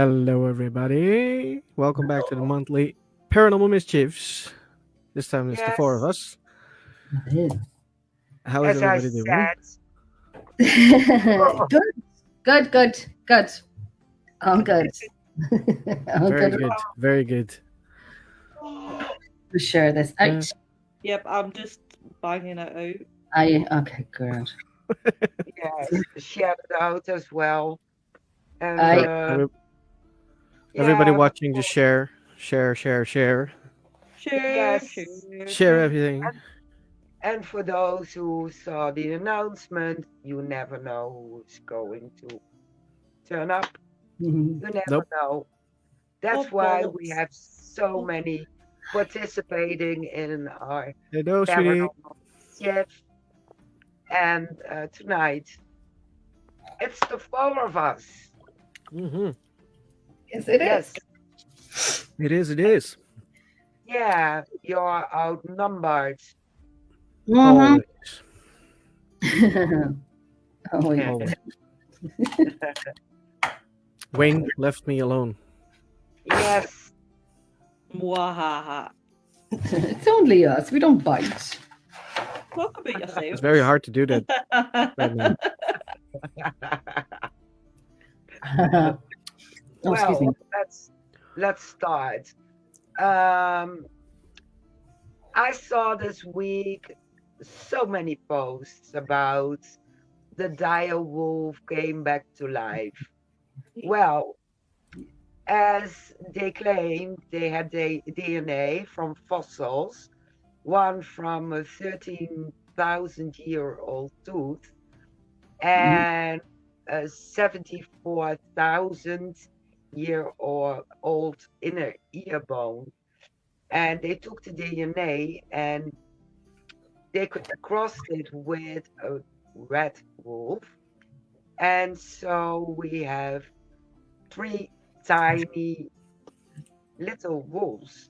Hello, everybody. Welcome back to the monthly Paranormal Mischiefs. This time it's the four of Yes, us. It is. How is as I everybody doing? said, Good. All good. All Very good. good. Very good. To share this Yeah. out. Yep, I'm just banging it out. Okay, good. yes, shout out as well. And I Every- Everybody yeah, watching, just share. Share. Share, yes, Share everything. and for those who saw the announcement, you never know who's going to turn up. Mhm. You never Nope. know. That's Oh, why we bollocks. have so many participating in our Hello, sweetie. paranormal shift. And tonight, it's the four of us. Mm-hmm. Yes, it Yes, It is. It is. yeah, you're outnumbered. Mhm. Always. Oh, yeah. Always. Wayne left me alone. Yes, Mwahaha. It's only us. We don't bite. Talk about yourself. It's very hard to do that right now. Oh, excuse me. well, let's start. Um, I saw this week so many posts about the dire wolf came back to life. Well, as they claimed, they had DNA from fossils, one from a 13,000-year-old tooth and a 74,000-year-old inner ear bone. And they took the DNA and they could cross it with a red wolf. And so we have three tiny little wolves.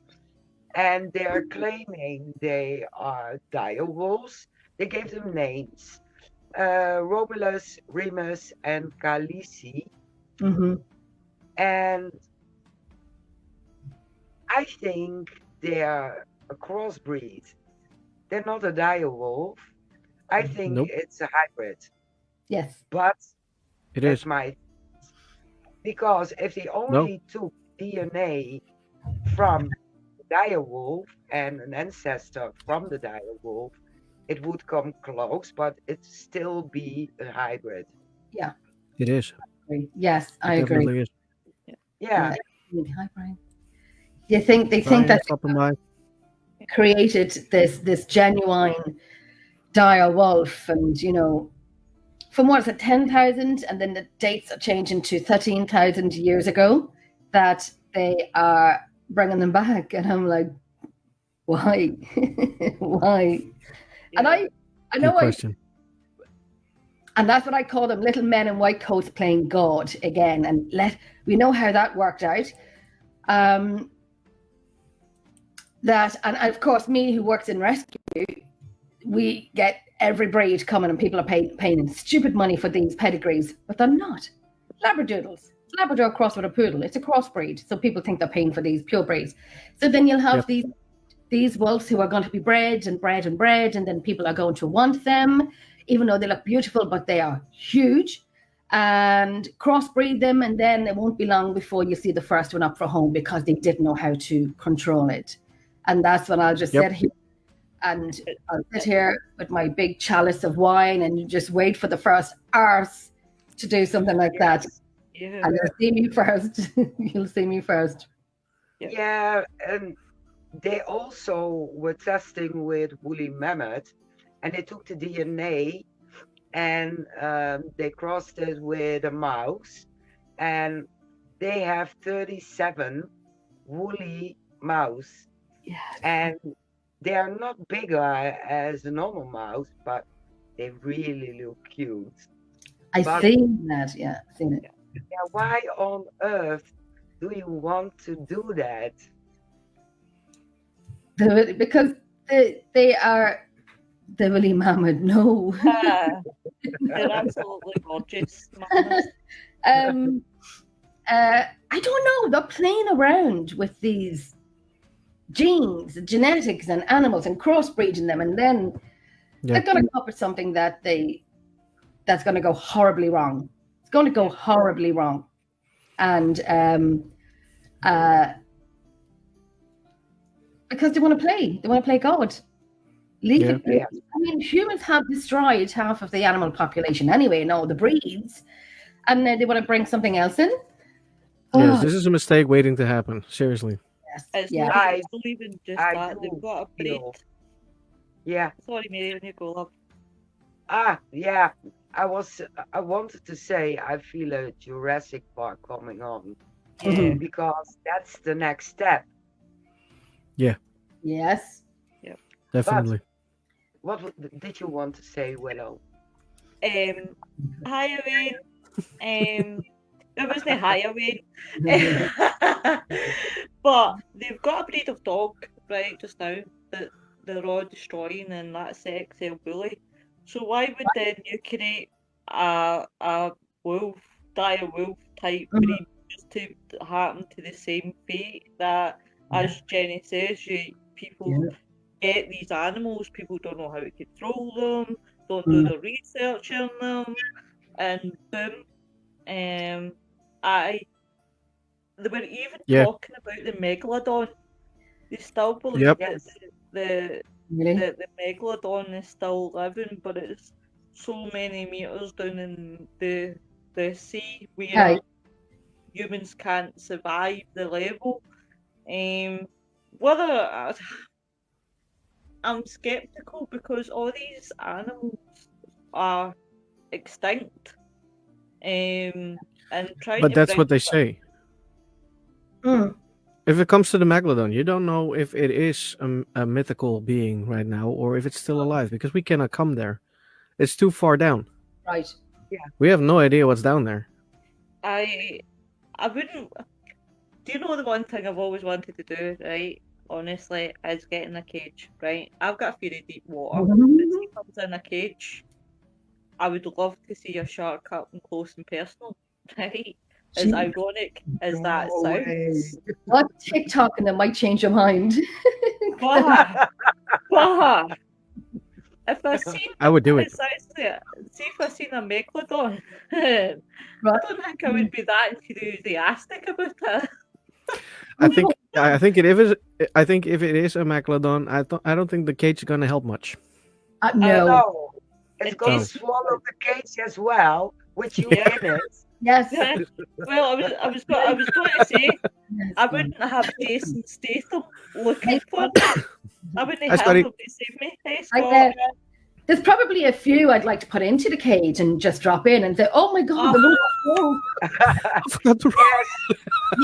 And they're claiming they are dire wolves. They gave them names. Romulus, Remus, and Khaleesi. Mhm. And I think they're a crossbreed. They're not a dire wolf. I think Nope. it's a hybrid. Yes. But It it's is. my because if they No. only took DNA from the dire wolf and an ancestor from the dire wolf, it would come close, but it'd still be a hybrid. It is. Yes, It I agree. definitely is. Yeah, Hi, Brian. They think Brian, that stopping by. created this genuine dire wolf, and from what is it, 10,000, and then the dates are changing to 13,000 years ago, that they are bringing them back, and I'm like, why? Why? And I Good know question. and that's what I call them, little men in white coats playing God again, and we know how that worked out. That and of course, me who works in rescue, we get every breed coming, and people are paying stupid money for these pedigrees, but they're not. Labradoodles, Labrador crossed with a poodle. It's a crossbreed, so people think they're paying for these purebreds. So then you'll have these wolves who are going to be bred, and then people are going to want them, even though they look beautiful, but they are huge, and crossbreed them, and then it won't be long before you see the first one up for home because they didn't know how to control it. And that's when I'll just sit here. And I'll sit here with my big chalice of wine and just wait for the first arse to do something like that. Yeah. And you'll see me first. You'll see me first. yeah, and they also were testing with woolly mammoth, and they took the DNA and they crossed it with a mouse, and they have 37 woolly mouse, Yeah. and they are not bigger as a normal mouse, but they really look cute. I've But- seen that. Yeah, I've seen it. Yeah, why on earth do you want to do that? Because they are the woolly mammoth. No. They're absolutely gorgeous. Mamas. I don't know. They're playing around with these genes, genetics, and animals, and crossbreeding them, and then they're going to come up with something that's going to go horribly wrong. It's going to go horribly wrong, and because they want to play God. Leave it. Yeah. I mean, humans have destroyed half of the animal population anyway, and all the breeds, and then they want to bring something else in. Yes, this is a mistake waiting to happen. Seriously. Yes. It's Yeah. not even just I that. do They've got a breed. feel- Yeah. Sorry, Mary, when you go, love. Yeah. I wanted to say I feel a Jurassic Park coming on Yeah. because that's the next step. Yes. Definitely. What did you want to say, Willow? Hi, Owen. It wasn't hi, Owen. But they've got a breed of dog right just now that they're all destroying, and that's the XL bully. So why would then you create a wolf, dire wolf type breed just to happen to the same fate that, as Jenny says, people get these animals, people don't know how to control them, don't do the research on them, and boom, they were even talking about the megalodon. They still believe that the megalodon is still living, but it's so many meters down in the sea where humans can't survive the level. Whether I'm skeptical because all these animals are extinct. And trying But to that's bring what they say. If it comes to the megalodon, you don't know if it is a mythical being right now or if it's still alive because we cannot come there. It's too far down. Right. Yeah. We have no idea what's down there. I wouldn't. Do you know the one thing I've always wanted to do, right? Honestly, is get in a cage, right? I've got a fear of deep water. If he comes in a cage, I would love to see a shark up and close and personal, right? As ironic as that sounds. What TikTok and it might change your mind. But if I seen, I would do it. See if I seen a megalodon, I don't think I would be that enthusiastic about it. I think if it is a megalodon, I don't think the cage is gonna help much. No, it's going to swallow the cage as well, with you in it. Yes. Well, I was going to say I wouldn't have Jason Statham looking for me. I wouldn't have him to save me. Hey, Scott. There's probably a few I'd like to put into the cage and just drop in and say, "Oh my God, the little I forgot to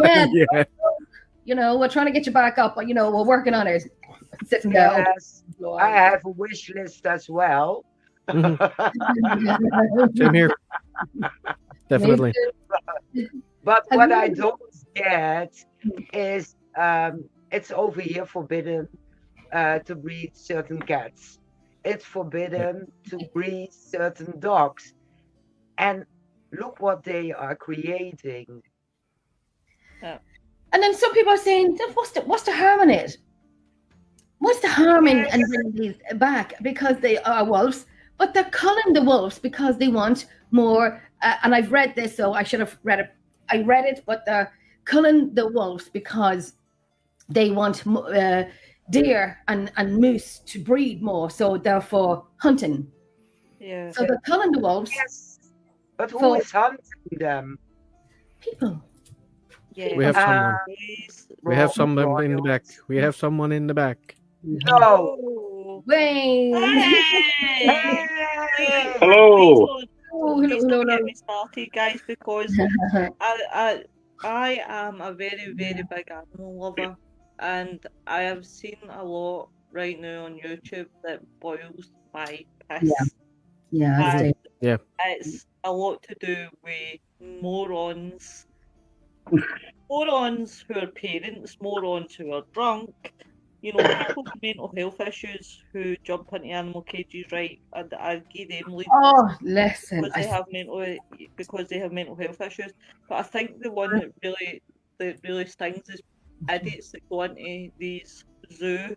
yeah. Yeah. We're trying to get you back up, but we're working on it." Sitting down. Yes, I have a wish list as well. Same here. Definitely. But what I don't get is it's over here forbidden to breed certain cats. It's forbidden to breed certain dogs. And look what they are creating. And then some people are saying, what's the harm in it? What's the harm in bringing these back? Because they are wolves, but they're culling the wolves because they want more. And I've read this, so I should have read it. I read it, but they're culling the wolves because they want deer and moose to breed more, so therefore hunting. Yeah. So they're culling the wolves. Yes, but who is hunting them? People. Yeah. We have someone. We have someone in the back. We have someone in the back. No. Wait. Hey. Hello. Please don't get me started, guys, because I am a very, very big animal lover, and I have seen a lot right now on YouTube that boils my piss. Yeah. It's a lot to do with morons who are parents, morons who are drunk, you know, people with mental health issues who jump into animal cages, right? And I give them leave Oh, listen. because they have mental health issues. But I think the one that really stings is idiots that go into these zoo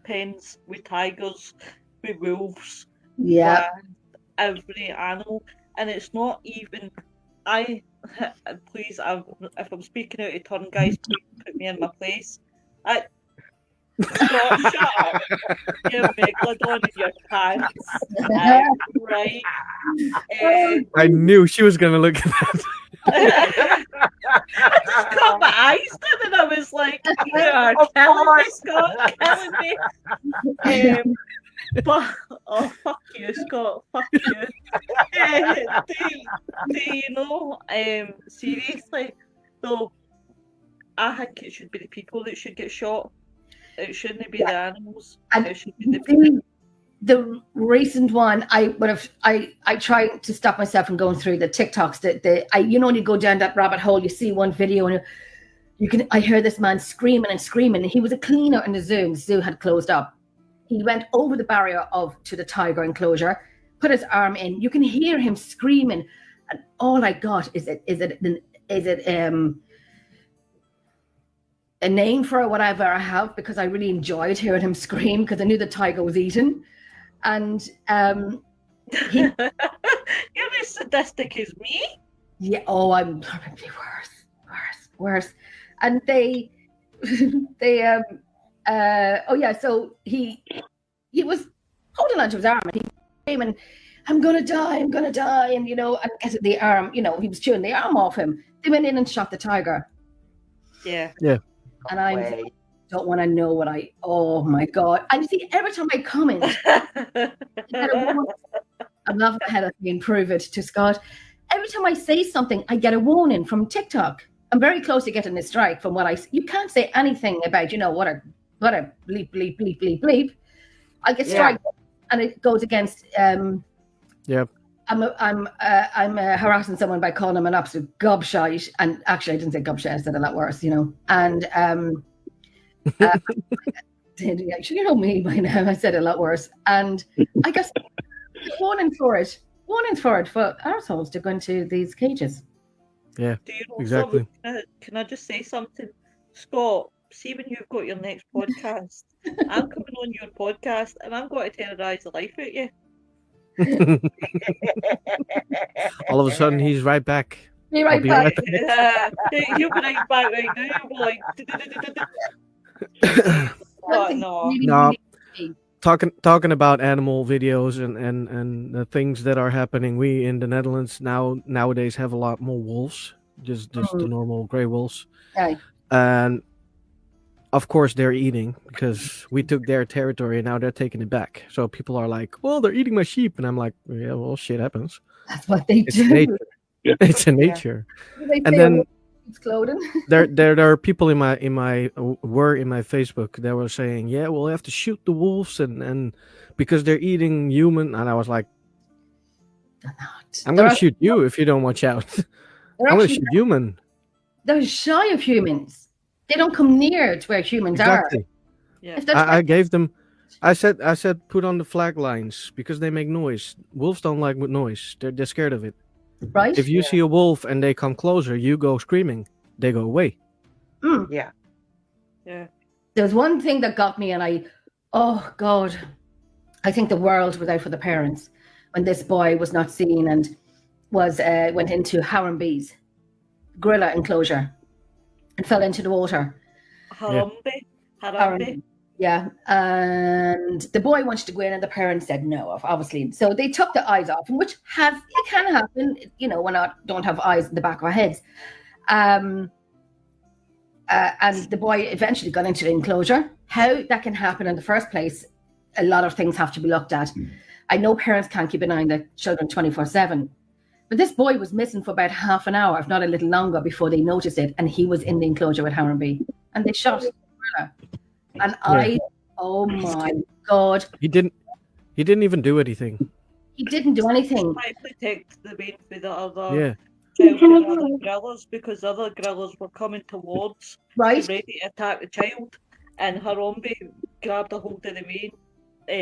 pens with tigers, with wolves, Yeah. with every animal, and it's not even. I please, if I'm speaking out of turn, guys, please put me in my place. Scott, shut up. You megalodon in your pants. Right. I knew she was gonna look at that. I just got my eyes done and I was like, you are Of killing me, course. Scott, killing me. But, oh, fuck you, Scott, fuck you. Do you know, seriously, though, I think it should be the people that should get shot. It shouldn't be the animals. And It should be the people. the recent one, I try to stop myself from going through the TikToks. When you go down that rabbit hole, you see one video and I hear this man screaming and screaming. He was a cleaner in the zoo, and the zoo had closed up. He went over the barrier to the tiger enclosure, put his arm in. You can hear him screaming, and all I got is a name for it, whatever I have, because I really enjoyed hearing him scream because I knew the tiger was eaten. And You're as sadistic as me. yeah, oh, I'm probably worse. And they so he was holding onto his arm and he came and I'm gonna die, and get the arm, he was chewing the arm off him. They went in and shot the tiger. Yeah. And I don't want to know oh my God. And you see, every time I comment, I'm laughing ahead of me and prove it to Scott. Every time I say something, I get a warning from TikTok. I'm very close to getting a strike from you can't say anything about, what a bleep, bleep, bleep, bleep, bleep. I get strike and it goes against, Yep. I'm harassing someone by calling them an absolute gobshite, and actually I didn't say gobshite, I said a lot worse, and you know me by now, I said a lot worse, and I guess warning for it for assholes to go into these cages. Yeah, Do you know exactly. something? Can I just say something? Scott, see when you've got your next podcast, I'm coming on your podcast and I'm going to terrorise the life out of you. All of a sudden, he's right back. Be I'll right be back. You'll be right back right now. You'll be like, oh, no. No. Talking about animal videos and the things that are happening. We in the Netherlands nowadays have a lot more wolves, just the normal gray wolves, Okay. and of course they're eating because we took their territory and now they're taking it back. So people are like, "Well, they're eating my sheep," and I'm like, "Yeah, well, shit happens. That's what they It's do. nature. It's in nature." They And say then it's clothing. there are people in my Facebook that were saying, "Yeah, we'll have to shoot the wolves and because they're eating human." And I was like, "I'm gonna shoot you if you don't watch out. I'm gonna shoot human." They're shy of humans. They don't come near to where humans Exactly. are. Yeah. I gave them. I said put on the flag lines because they make noise. Wolves don't like noise. They're scared of it. Right? If you see a wolf and they come closer, you go screaming. They go away. Yeah. There's one thing that got me, and oh God, I think the world was out for the parents when this boy was not seen and went into Harambee's gorilla enclosure and fell into the water. Harambe. Yeah, and the boy wanted to go in, and the parents said no, obviously. So they took the eyes off, which it can happen. When I don't have eyes in the back of our heads. And the boy eventually got into the enclosure. How that can happen in the first place, a lot of things have to be looked at. I know parents can't keep an eye on their children 24/7, but this boy was missing for about half an hour, if not a little longer, before they noticed it, and he was in the enclosure with Harambe, and they shot the gorilla. And oh my God. He didn't even do anything. He didn't do anything. I protect the main for the other Yeah. child and other gorillas because other gorillas were coming towards Right. ready to attack the child. and Harambe grabbed a hold of the main.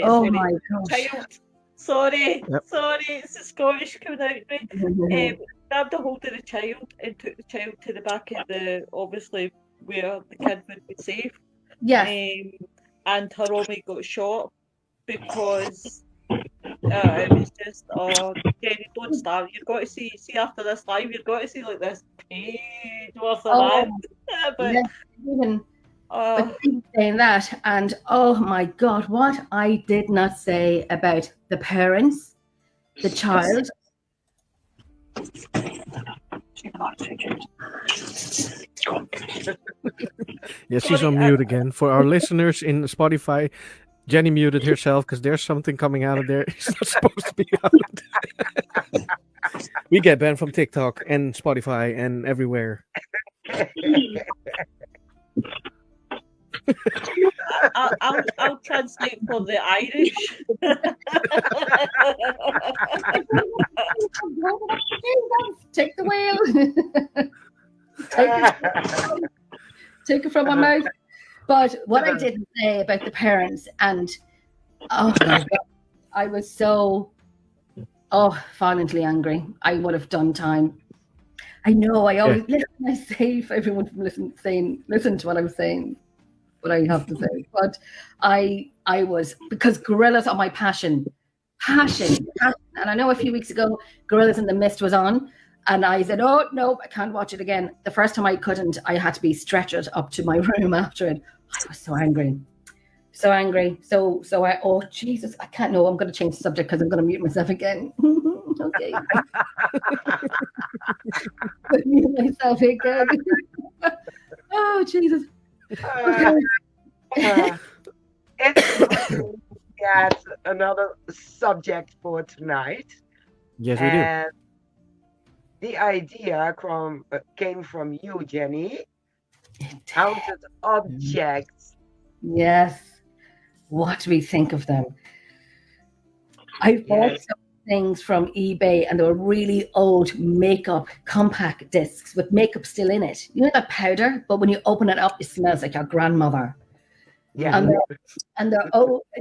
Oh sorry, my gosh. child. Sorry, Yep. it's the Scottish coming out of me. Grabbed a hold of the child and took the child to the back of obviously where the kid would be safe. Yes. And Harambe got shot because it was just, Jenny, don't start. You've got to see after this live, you've got to see like this page worth of Oh, that. But yes, even uh, but even saying that, and oh my God, what I did not say about the parents, the child. Yeah, she's Sorry, on mute again. For our listeners in Spotify, Jenny muted herself because there's something coming out of there. It's not supposed to be out. We get banned from TikTok and Spotify and everywhere. I'll translate for the Irish. Take the wheel. Take it from my mouth. But what I didn't say about the parents, and oh my God, I was so violently angry. I would have done time. I know. I always listen. I say if everyone listen to what I'm saying, what I have to say. But I was, because gorillas are my passion. And I know a few weeks ago, Gorillas in the Mist was on, and I said, "Oh no, I can't watch it again." The first time I couldn't. I had to be stretchered up to my room after it. I was so angry. So I, oh Jesus, I can't. No, I'm going to change the subject because I'm going to mute myself again. Okay. Mute myself again. Oh Jesus. It's good to get another subject for tonight. Yes, we do. And the idea came from you, Jenny. Haunted objects. Yes. What do we think of them? I bought some things from eBay, and they were really old makeup compact discs with makeup still in it. You know that powder, but when you open it up, it smells like your grandmother. Yeah. And they're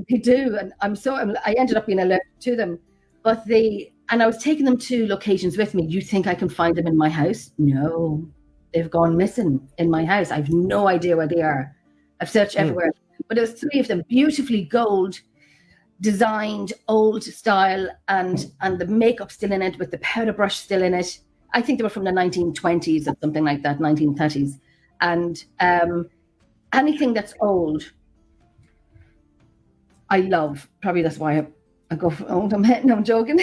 they do, and I ended up being allergic to them. But and I was taking them to locations with me. You think I can find them in my house? No, they've gone missing in my house. I've no idea where they are. I've searched everywhere, but there was 3 of them, beautifully gold designed, old style, and the makeup still in it, with the powder brush still in it. I think they were from the 1920s or something like that, 1930s. And anything that's old, I love. Probably that's why I go for older men. No, I'm joking.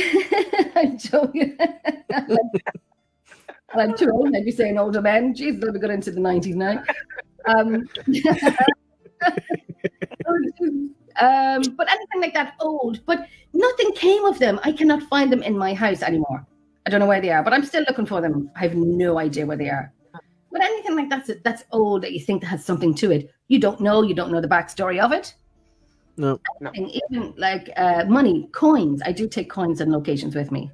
I'm joking. I'm too old. I'd be saying older men. Jesus, I'll be going into the 90s now. But anything like that old, but nothing came of them. I cannot find them in my house anymore. I don't know where they are, but I'm still looking for them. I have no idea where they are. But anything like that's old that you think that has something to it, you don't know the backstory of it. No. Even like money, coins. I do take coins on locations with me,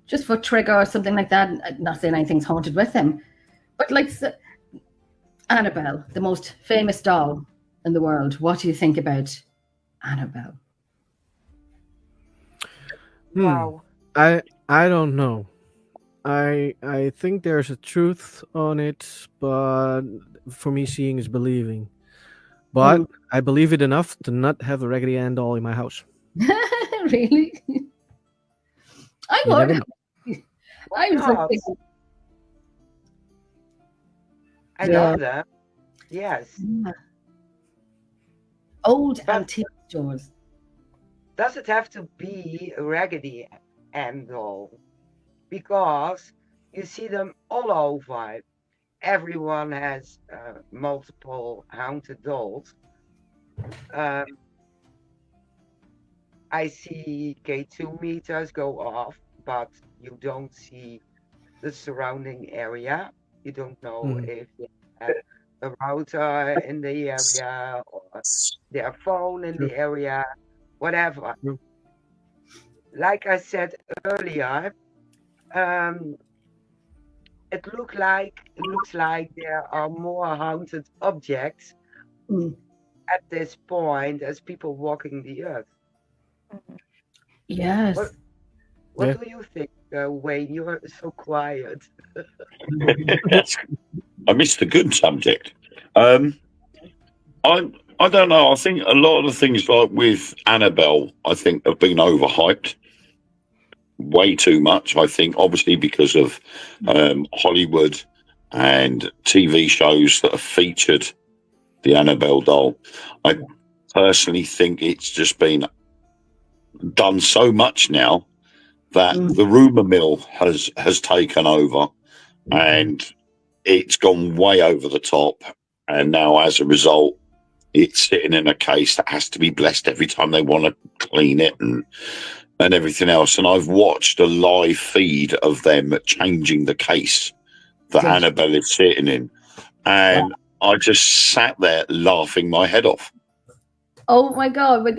just for trigger or something like that. I'm not saying anything's haunted with them, but like Annabelle, the most famous doll in the world. What do you think about Annabelle? Wow. I don't know. I think there's a truth on it, but for me, seeing is believing. But I believe it enough to not have a Raggedy Ann doll in my house. Really? I You never would. know. I was not? thinking, I love that. Yes. Old antique stores. Does it have to be a Raggedy Ann doll? Because you see them all over. Everyone has multiple haunted dolls. I see K2 meters go off, but you don't see the surrounding area. You don't know if they have a router in the area or their phone in the area, whatever. Like I said earlier, it looks like there are more haunted objects at this point as people walking the earth. Yes. What Yeah. do you think, Wayne? You are so quiet. I missed the good subject. I don't know. I think a lot of the things like with Annabelle, I think have been overhyped way too much. I think obviously because of Hollywood and TV shows that have featured the Annabelle doll. I personally think it's just been done so much now that the rumor mill has taken over, and it's gone way over the top. And now, as a result, it's sitting in a case that has to be blessed every time they want to clean it and everything else. And I've watched a live feed of them changing the case that Annabelle is sitting in, and I just sat there laughing my head off. Oh my God! With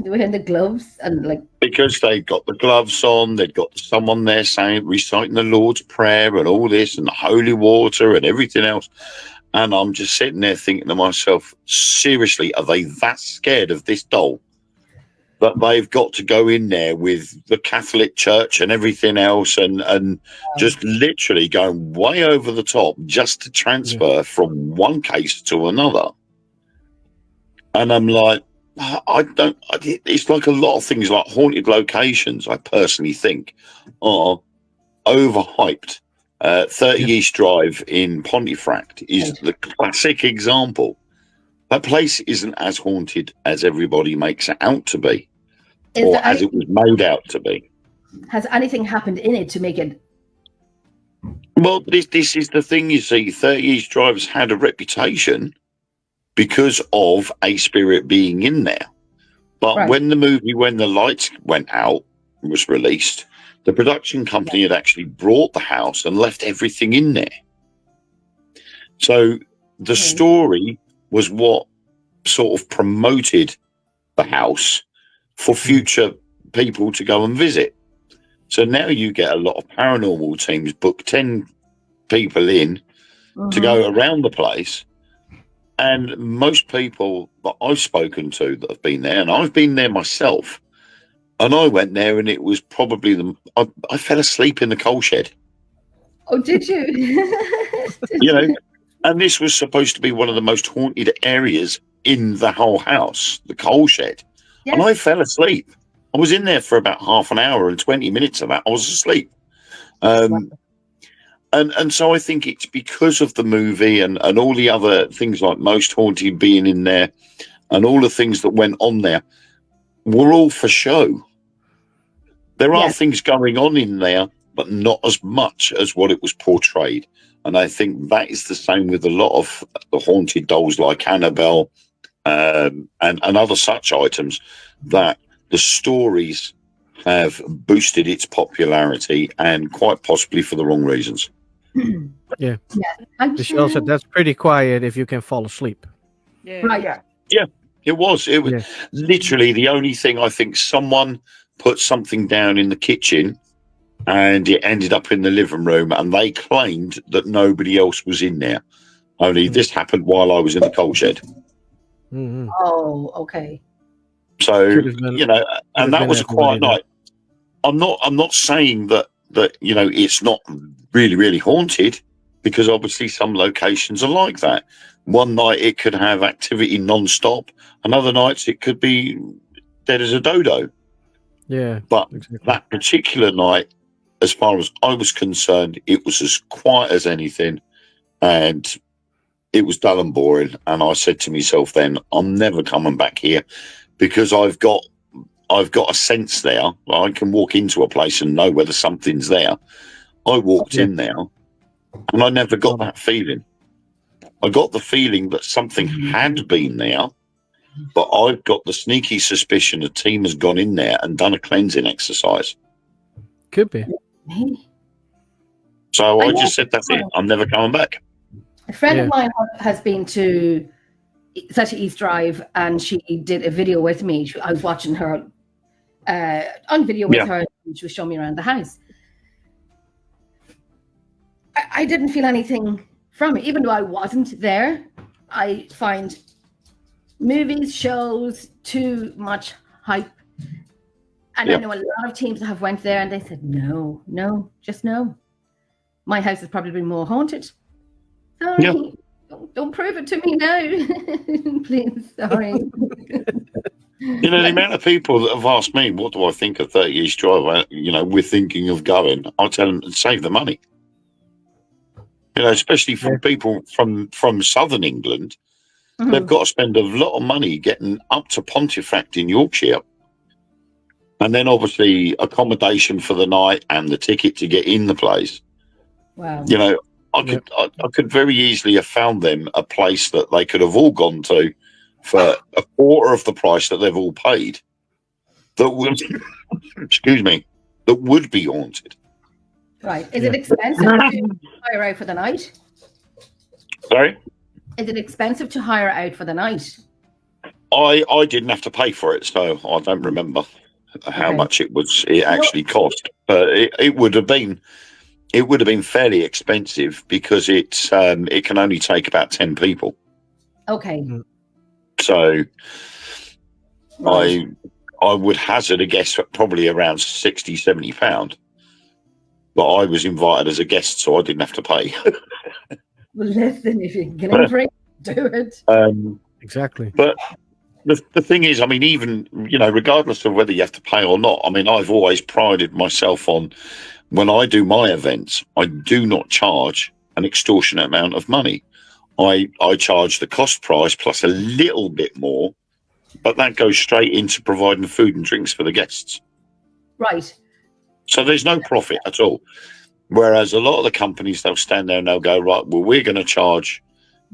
wearing the gloves and like, Because they'd got the gloves on, they'd got someone there saying, reciting the Lord's Prayer and all this and the holy water and everything else. And I'm just sitting there thinking to myself, seriously, are they that scared of this doll that they've got to go in there with the Catholic Church and everything else and just literally going way over the top just to transfer from one case to another? And I'm like, it's like a lot of things like haunted locations, I personally think, are overhyped. 30 East Drive in Pontefract is the classic example. That place isn't as haunted as everybody makes it out to be, or as it was made out to be. Has anything happened in it to make it? Well, this is the thing, you see. 30 East Drive has had a reputation because of a spirit being in there. But when the movie When the Lights Went Out was released, the production company had actually brought the house and left everything in there. So the story was what sort of promoted the house for future people to go and visit. So now you get a lot of paranormal teams book 10 people in to go around the place. And most people that I've spoken to that have been there, and I've been there myself, and I went there and it was probably I fell asleep in the coal shed. Oh, did you? You know, and this was supposed to be one of the most haunted areas in the whole house, the coal shed. Yes. And I fell asleep. I was in there for about half an hour, and 20 minutes of that I was asleep. And so I think it's because of the movie and all the other things like Most Haunted being in there and all the things that went on there were all for show. There are things going on in there, but not as much as what it was portrayed. And I think that is the same with a lot of the haunted dolls like Annabelle and other such items, that the stories have boosted its popularity, and quite possibly for the wrong reasons. Yeah. Michelle said that's pretty quiet if you can fall asleep. Yeah. It was literally the only thing. I think someone put something down in the kitchen and it ended up in the living room, and they claimed that nobody else was in there. Only this happened while I was in the coal shed. Oh, okay. So, you know, and that was a quiet night. I'm not saying that, you know, it's not really, really haunted, because obviously some locations are like that. One night it could have activity non-stop, and other nights it could be dead as a dodo. Yeah. But that particular night, as far as I was concerned, it was as quiet as anything, and it was dull and boring. And I said to myself then, I'm never coming back here, because I've got a sense there. I can walk into a place and know whether something's there. I walked in there and I never got that feeling. I got the feeling that something had been there, but I've got the sneaky suspicion a team has gone in there and done a cleansing exercise. Could be. So I just said, that's it. I'm never coming back. A friend of mine has been to 30 East Drive, and she did a video with me. I was watching her on video with her, and she was showing me around the house. I didn't feel anything from it, even though I wasn't there. I find movies, shows, too much hype. And I Yep. know a lot of teams that have went there and they said, no, just no. My house has probably been more haunted. Sorry. Yeah. Don't prove it to me now. Please, sorry. You know, the amount of people that have asked me, what do I think of 30 East Drive? You know, we're thinking of going. I'll tell them to save the money. You know, especially from people from southern England. They've got to spend a lot of money getting up to Pontefract in Yorkshire. And then obviously accommodation for the night and the ticket to get in the place. Wow. You know, I could very easily have found them a place that they could have all gone to for a quarter of the price that they've all paid. That would, excuse me, that would be haunted. Right. Is it expensive to hire out for the night? Sorry? Is it expensive to hire out for the night? I didn't have to pay for it, so I don't remember how much it actually cost. But it would have been fairly expensive because it can only take about 10 people. Okay. So Right. I would hazard a guess at probably around £60-70. But I was invited as a guest, so I didn't have to pay. Well, listen, if you can get in free, do it. Exactly. But the thing is, I mean, even, you know, regardless of whether you have to pay or not, I mean, I've always prided myself on when I do my events, I do not charge an extortionate amount of money. I charge the cost price plus a little bit more, but that goes straight into providing food and drinks for the guests. Right. So there's no profit at all. Whereas a lot of the companies, they'll stand there and they'll go, right, well, we're going to charge,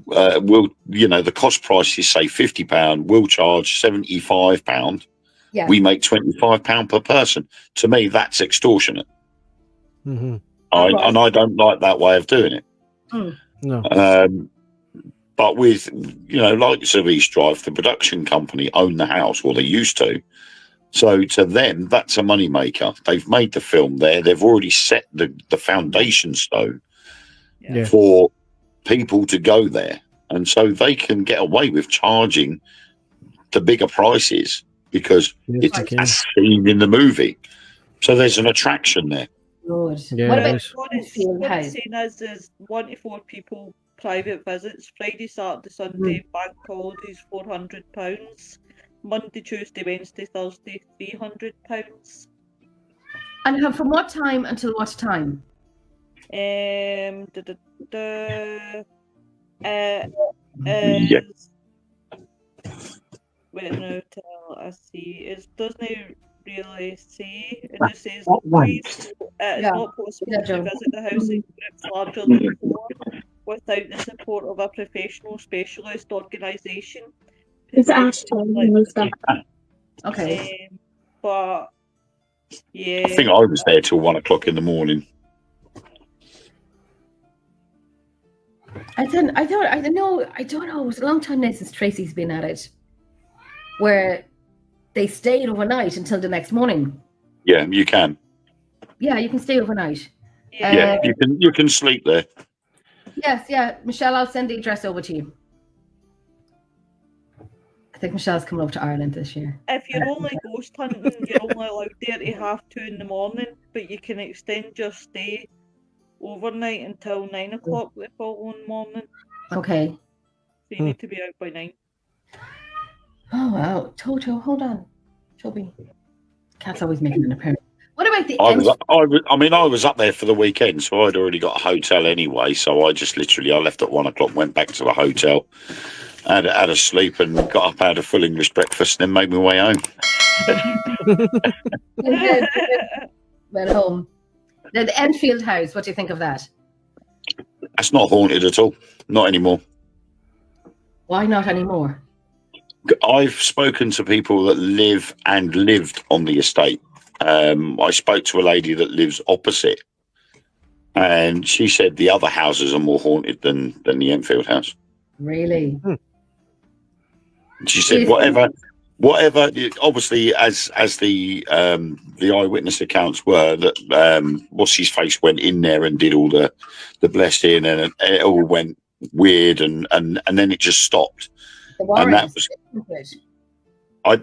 the cost price is, say, £50. We'll charge £75. Yeah. We make £25 per person. To me, that's extortionate. Mm-hmm. And I don't like that way of doing it. No. But with, you know, like East Drive, the production company own the house, or they used to. So to them, that's a moneymaker. They've made the film there. They've already set the foundation stone for people to go there. And so they can get away with charging the bigger prices because it's as seen in the movie. So there's an attraction there. Good. Yeah, What it about is. What Enfield House? it's saying is 1 to 4 people private visits. Friday, Saturday, Sunday, bank holidays, £400. Monday, Tuesday, Wednesday, Thursday, £300. And from what time until what time? Wait now till I see. It doesn't really say. It just says it's not possible to visit the house in groups larger than 4 without the support of a professional specialist organisation. It's actually Okay. But yeah, I think I was there till 1 o'clock in the morning. I don't know. It was a long time now since Tracy's been at it, where they stayed overnight until the next morning. Yeah, you can. Yeah, you can stay overnight. Yeah, you can sleep there. Yes, yeah. Michelle, I'll send the address over to you. I think Michelle's coming over to Ireland this year. if you're only ghost hunting, you're only allowed there to 2:30 in the morning, but you can extend your stay overnight until 9 o'clock the following morning. Okay. So you need to be out by 9. Oh wow, Toto, hold on, Toby. Cat's always making an appearance. What about the I was up there for the weekend, so I'd already got a hotel anyway. So I just I left at 1 o'clock, went back to the hotel, had a sleep, and got up, had a full English breakfast, and then made my way home. Went home. The Enfield House. What do you think of that? That's not haunted at all. Not anymore. Why not anymore? I've spoken to people that live and lived on the estate. I spoke to a lady that lives opposite, and she said the other houses are more haunted than the Enfield house. Really? She said whatever. Obviously, as the eyewitness accounts were, that what's his face went in there and did all the blessing, and it all went weird, and then it just stopped. The And that Warrens. was, I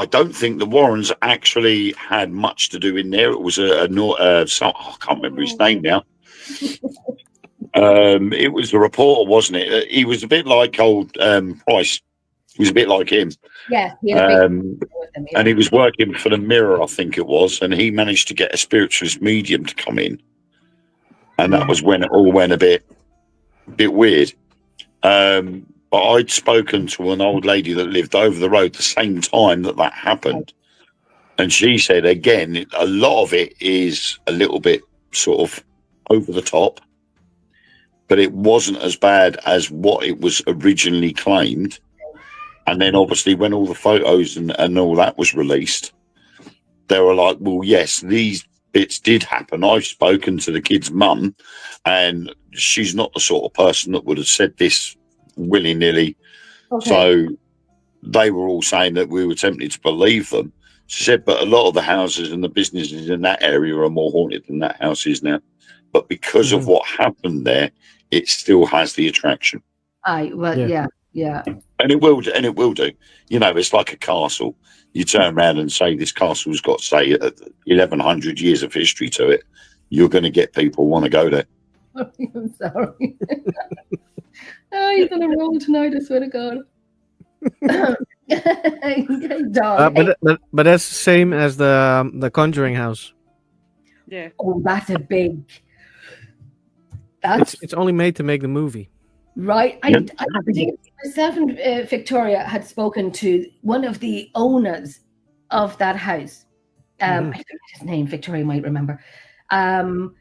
don't think the Warrens actually had much to do in there. It was I can't remember his name now. It was the reporter, wasn't it? He was a bit like old Price. He was a bit like him. Yeah, he had a big with them, and he was working for the Mirror, I think it was, and he managed to get a spiritualist medium to come in, and that was when it all went a bit weird. But I'd spoken to an old lady that lived over the road the same time that happened, and she said again, a lot of it is a little bit sort of over the top, but it wasn't as bad as what it was originally claimed. And then obviously when all the photos and all that was released, they were like, well, yes, these bits did happen. I've spoken to the kid's mum, and she's not the sort of person that would have said this willy-nilly. Okay. So they were all saying that we were tempted to believe them. She said, but a lot of the houses and the businesses in that area are more haunted than that house is now. But because of what happened there, it still has the attraction. Yeah. And it will do. You know, it's like a castle. You turn around and say this castle's got, say, 1,100 years of history to it. You're going to get people want to go there. I'm sorry. You're going to roll tonight, I swear to God. But that's the same as the Conjuring house. Yeah. Oh, that's a big... It's only made to make the movie. Right. I think myself and Victoria had spoken to one of the owners of that house. I forget his name. Victoria might remember. But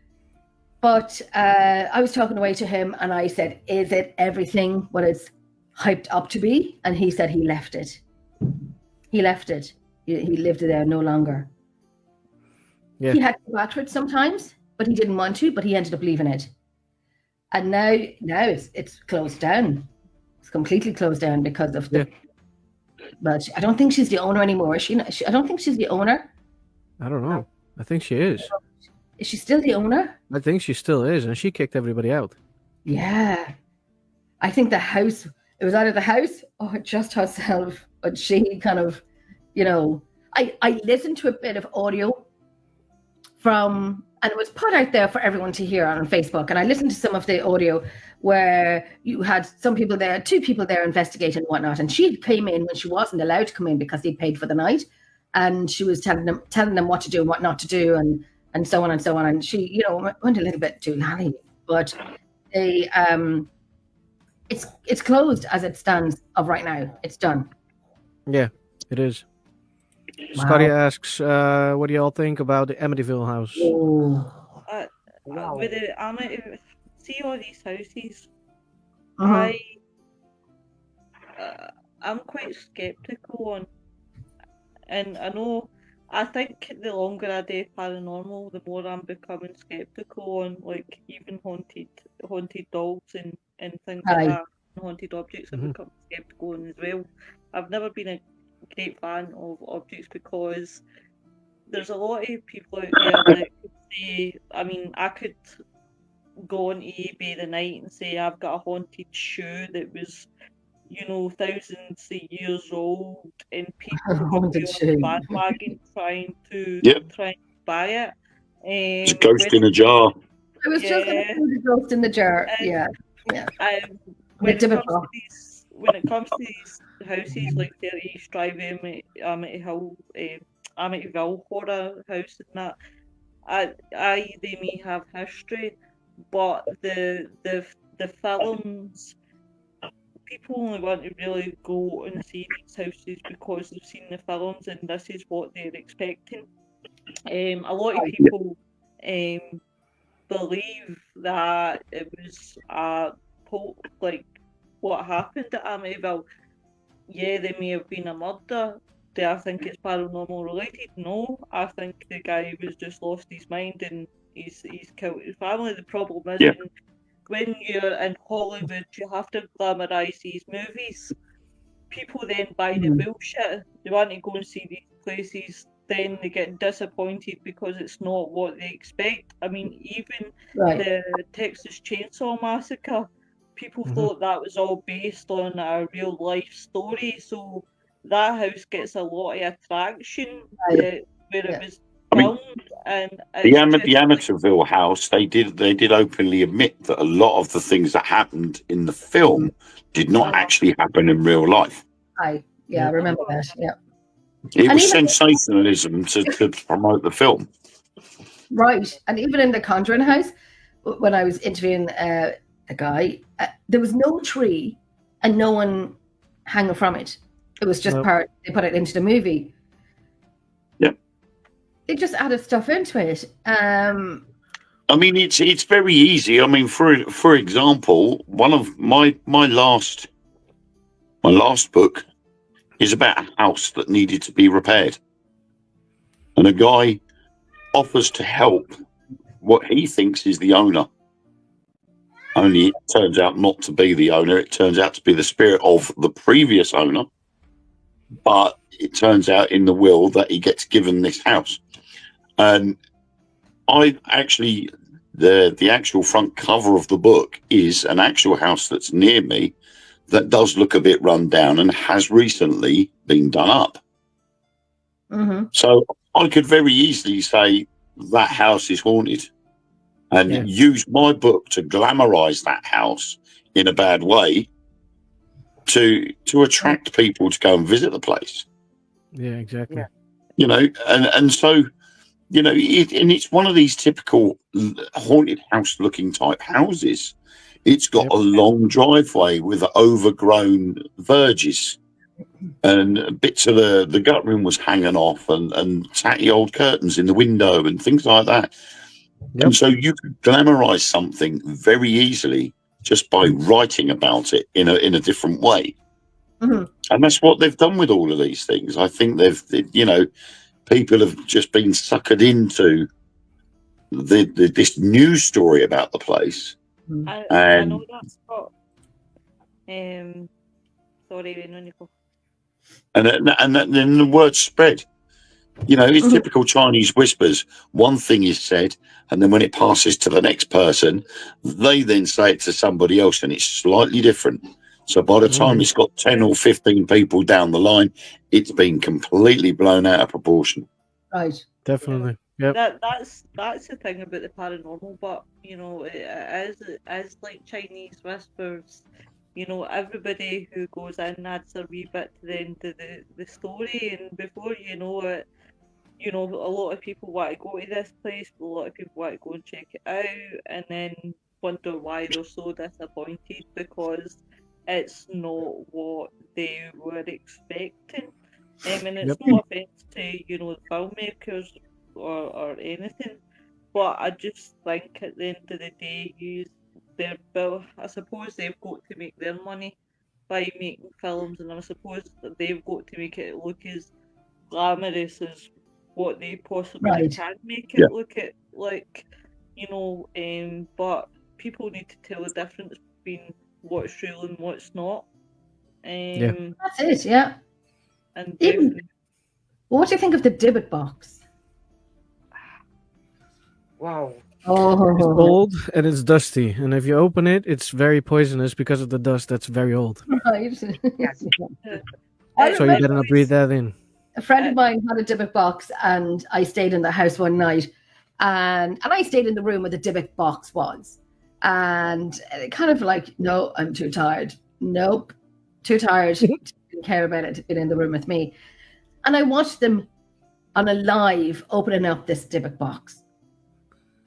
I was talking away to him and I said, is it everything what it's hyped up to be? And he said he left it. He left it. He lived there no longer. Yeah. He had to go back to it sometimes, but he didn't want to, but he ended up leaving it. And now it's closed down. It's completely closed down because of the... But I don't think she's the owner anymore. Is she? I don't think she's the owner. I don't know. I think she is. Is she still the owner? I think she still is, and she kicked everybody out. Yeah. I think the house... It was either the house or just herself. But she kind of, you know... I listened to a bit of audio from... And it was put out there for everyone to hear on Facebook. And I listened to some of the audio where you had some people there, 2 people there investigating and whatnot. And she came in when she wasn't allowed to come in because they paid for the night. And she was telling them what to do and what not to do and so on and so on. And she, you know, went a little bit too lally. But they, it's closed as it stands of right now. It's done. Yeah, it is. Wow. Scotty asks, what do y'all think about the Amityville house? With the see all these houses, Uh-huh. I'm quite skeptical on, and I think the longer I do paranormal, the more I'm becoming skeptical on, like, even haunted dolls and things like that, haunted objects. I've become skeptical on as well. I've never been a great fan of objects because there's a lot of people out there that could say, I mean, I could go on eBay the night and say I've got a haunted shoe that was, you know, thousands of years old, and people would be on the bandwagon trying to buy it. It's a ghost in a jar. I was just going to say the ghost in the jar. When it comes to these houses like 30 East Drive, Amityville Horror House and that, they may have history, but the films, people only want to really go and see these houses because they've seen the films and this is what they're expecting. A lot of people believe that it was like what happened at Amityville. Yeah, there may have been a murder. Do I think it's paranormal related? No, I think the guy was just lost his mind and he's killed his family. The problem is when you're in Hollywood, you have to glamorise these movies. People then buy the bullshit. They want to go and see these places, then they get disappointed because it's not what they expect. I mean, even the Texas Chainsaw Massacre, people Mhm. thought that was all based on a real life story. So that house gets a lot of attraction Right. where Yeah. it was I mean, filmed, and it's just the Amityville house, they did openly admit that a lot of the things that happened in the film did not actually happen in real life. I Yeah. remember that. Yeah. It And was even sensationalism to promote the film. right, and even in the Conjuring house, when I was interviewing a guy, there was no tree and no one hanging from it. It was just Nope. part. They put it into the movie. Yep. They just added stuff into it. I mean, it's very easy. I mean, for example, one of my last book is about a house that needed to be repaired, and a guy offers to help what he thinks is the owner. Only it turns out not to be the owner. It turns out to be the spirit of the previous owner. But it turns out in the will that he gets given this house. And I actually, the actual front cover of the book is an actual house that's near me that does look a bit run down and has recently been done up. Mm-hmm. So I could very easily say that house is haunted and Yeah. use my book to glamorize that house in a bad way to attract people to go and visit the place. Yeah, exactly. Yeah. You know, and so, you know, it's one of these typical haunted house looking type houses. It's got Yep. a long driveway with overgrown verges, and bits of the guttering was hanging off, and tatty old curtains in the window and things like that. Yep. And so you could glamorize something very easily just by writing about it in a different way. Mm-hmm. And that's what they've done with all of these things. I think you know, people have just been suckered into this news story about the place. I know that's got. Sorry, Nico. And then the word spread. You know, it's typical Chinese whispers. One thing is said, and then when it passes to the next person, they then say it to somebody else, and it's slightly different. So by the time it's got 10 or 15 people down the line, it's been completely blown out of proportion. Right. Definitely. Yep. That's the thing about the paranormal, but you know, it is like Chinese whispers. You know, everybody who goes in adds a wee bit to the end of the story, and before you know it, you know, a lot of people want to go to this place, a lot of people want to go and check it out, and then wonder why they're so disappointed because it's not what they were expecting. And it's no offence to, you know, the filmmakers or anything, but I just think at the end of the day, I suppose they've got to make their money by making films, and I suppose that they've got to make it look as glamorous as what they possibly can make it look at, like, you know, but people need to tell the difference between what's real and what's not. That's it, yeah. And Even, what do you think of the Dybbuk box? Wow. Oh, It's old and it's dusty, and if you open it, it's very poisonous because of the dust that's very old. Right. Yes. So you better not breathe that in. A friend of mine had a Dybbuk box, and I stayed in the house one night, and I stayed in the room where the Dybbuk box was, and kind of like, no, I'm too tired. Nope, too tired. Didn't care about it. Been in the room with me, and I watched them on a live opening up this Dybbuk box,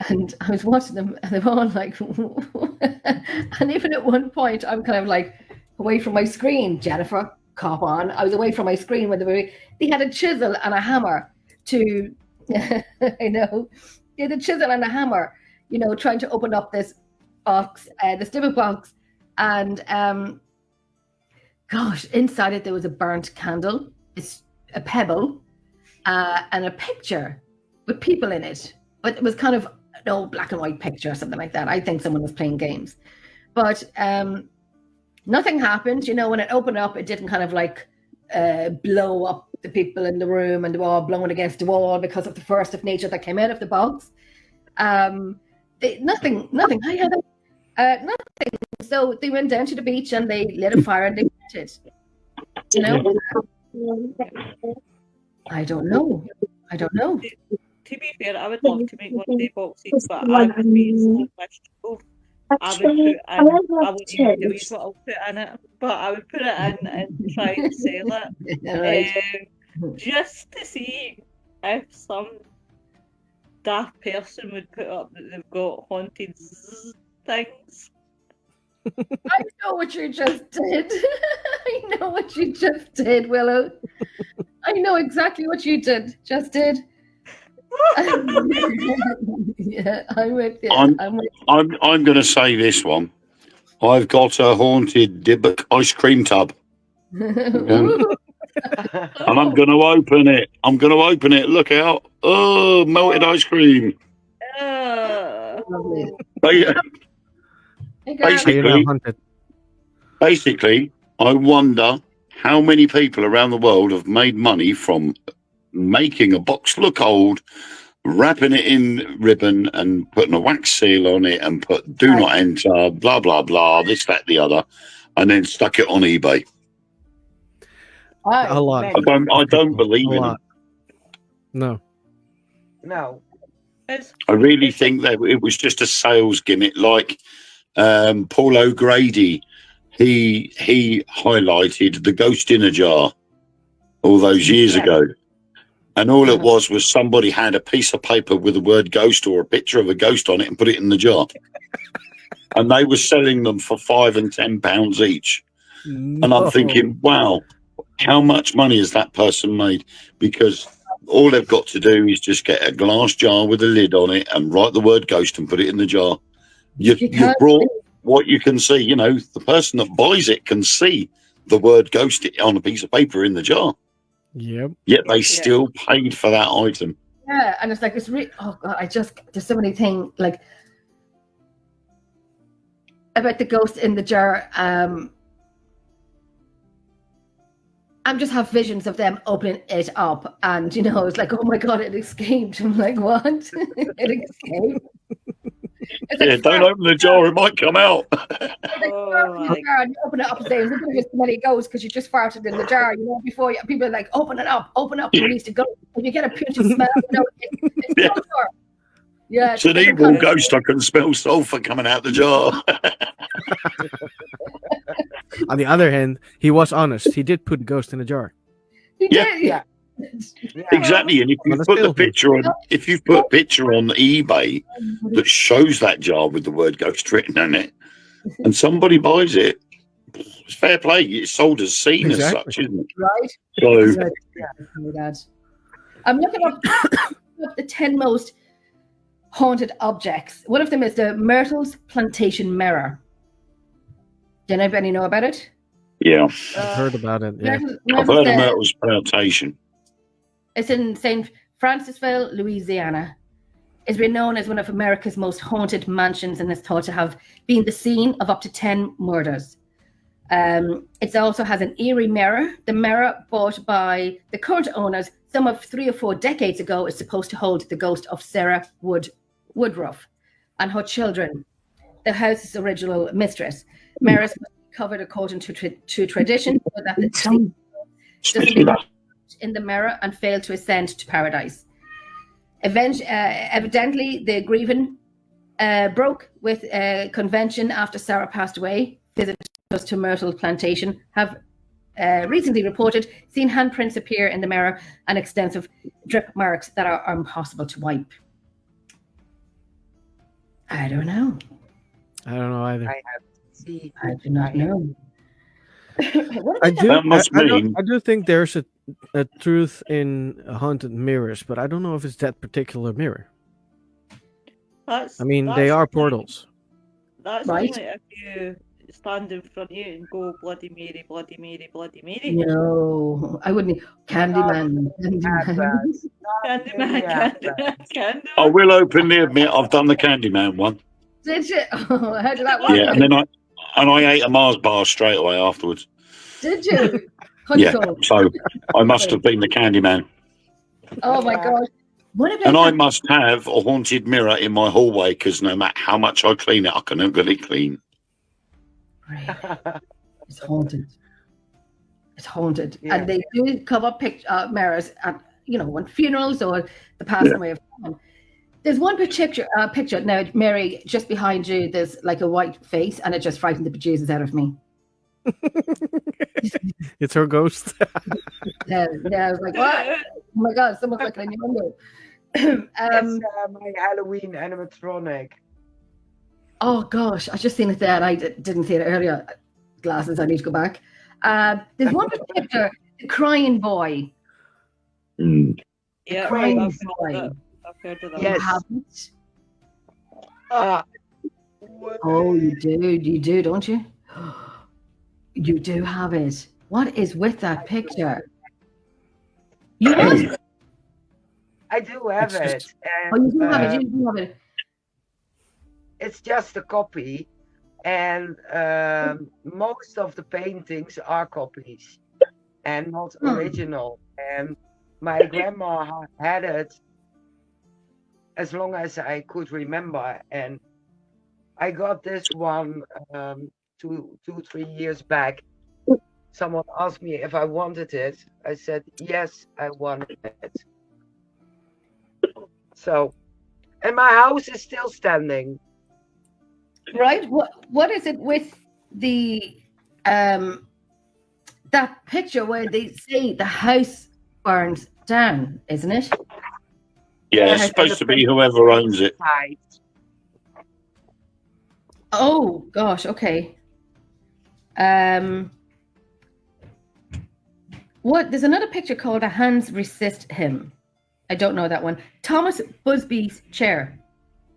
and I was watching them, and they were all like, and even at one point, I'm kind of like away from my screen, Jennifer. Cop on. I was away from my screen when they had a chisel and a hammer to, I know, they had a chisel and a hammer, you know, trying to open up this box, the Dybbuk box, and gosh, inside it there was a burnt candle, it's a pebble, and a picture with people in it, but it was kind of an old black and white picture or something like that. I think someone was playing games, but nothing happened. You know, when it opened up, it didn't kind of like blow up the people in the room and they were all blowing against the wall because of the force of nature that came out of the box. Nothing. Hi, Heather. Nothing So they went down to the beach and they lit a fire and they went it. You know? I don't know. To be fair, I would love to make one of the boxes, but I would be so miserable. I would put in, I wouldn't even tell you what I'll put in it, but I would put it in and try and sell it. Right. Just to see if some daft person would put up that they've got haunted things. I know what you just did. I know what you just did, Willow. I know exactly what you just did. Yeah, I'm with you. I'm going to say this one. I've got a haunted Dybbuk ice cream tub, Ooh. and I'm going to open it. Look out! Oh, melted ice cream. Lovely. Ba- Hey, girl. Basically, basically, I wonder how many people around the world have made money from making a box look old, wrapping it in ribbon and putting a wax seal on it and put do not enter, blah, blah, blah, this, that, the other, and then stuck it on eBay. A lot. I don't believe in it. No. I really think that it was just a sales gimmick, like Paul O'Grady. He highlighted the ghost in a jar all those years ago. And all it was somebody had a piece of paper with the word ghost or a picture of a ghost on it and put it in the jar. And they were selling them for £5 and £10 each. No. And I'm thinking, wow, how much money has that person made? Because all they've got to do is just get a glass jar with a lid on it and write the word ghost and put it in the jar. You've brought what you can see. You know, the person that buys it can see the word ghost on a piece of paper in the jar. Yep. Yet they still paid for that item. Yeah, and it's like it's really. Oh God, there's so many things like about the ghost in the jar. I just have visions of them opening it up, and it's like, oh my God, it escaped. I'm like, what? It escaped. Don't open the jar; it might come out. And you open it up and say, "We're going to get so many ghosts because you just farted in the jar." Before people are like, "Open it up, release the ghost." And you get a pungent smell. It's sulfur. Yeah, it's an evil ghost. I can smell sulfur coming out the jar. On the other hand, he was honest. He did put a ghost in a jar. He did. Yeah. Exactly. And if you put the picture on, a picture on eBay that shows that jar with the word ghost written on it, and somebody buys it, it's fair play. It's sold as seen as such, isn't it? Right. So I'm looking up the 10 most haunted objects. One of them is the Myrtle's Plantation Mirror. Did anybody know about it? Yeah, I've heard about it. Yeah. I've heard of Myrtle's Plantation. It's in St. Francisville, Louisiana. It's been known as one of America's most haunted mansions and is thought to have been the scene of up to 10 murders. It also has an eerie mirror. The mirror, bought by the current owners some of 3 or 4 decades ago, is supposed to hold the ghost of Sarah Woodruff and her children, the house's original mistress. Mirrors must be covered according to tradition so that the doesn't in the mirror and fail to ascend to paradise. Evidently, the grieving broke with a convention after Sarah passed away. Visitors to Myrtle Plantation have recently reported seeing handprints appear in the mirror and extensive drip marks that are impossible to wipe. I don't know. I don't know either. I do not know. I do think there's a truth in haunted mirrors, but I don't know if it's that particular mirror. They are portals. That's right. Only if you stand in front of you and go Bloody Mary, Bloody Mary, Bloody Mary. No, I wouldn't. Candyman. Candyman. I will openly admit I've done the Candyman one. Did you? Oh, how did that work? Yeah, and then I ate a Mars bar straight away afterwards. Did you? Yeah, so I must have been the Candyman. Oh my gosh. And I must have a haunted mirror in my hallway because no matter how much I clean it, I can never get it clean. Really? It's haunted. It's haunted. Yeah. And they do cover mirrors at, when funerals or the passing away of someone. There's one picture now, Mary, just behind you, there's like a white face, and it just frightened the bejesus out of me. It's her ghost. Yeah, I was like, what? Oh my God, someone's looking in your window. It's my Halloween animatronic. Oh gosh, I just seen it there, and I didn't see it earlier. Glasses, I need to go back. There's one picture, the crying boy. Yeah, Crying I've boy. heard of that. Yes. You haven't? What? Oh, you do, don't you? You do have it. What is with that picture? You what? I do have It's it. just- And, Oh, you do have it. You do have it. it's just a copy, and most of the paintings are copies and not original. And my grandma had it as long as I could remember, and I got this one 3 years back. Someone asked me if I wanted it. I said yes, I wanted it. So, and my house is still standing. Right? What is it with the that picture where they say the house burns down, isn't it? Yeah, it's supposed to be whoever owns it. Right. Oh gosh, okay. What? There's another picture called "A Hands Resist Him." I don't know that one. Thomas Busby's chair.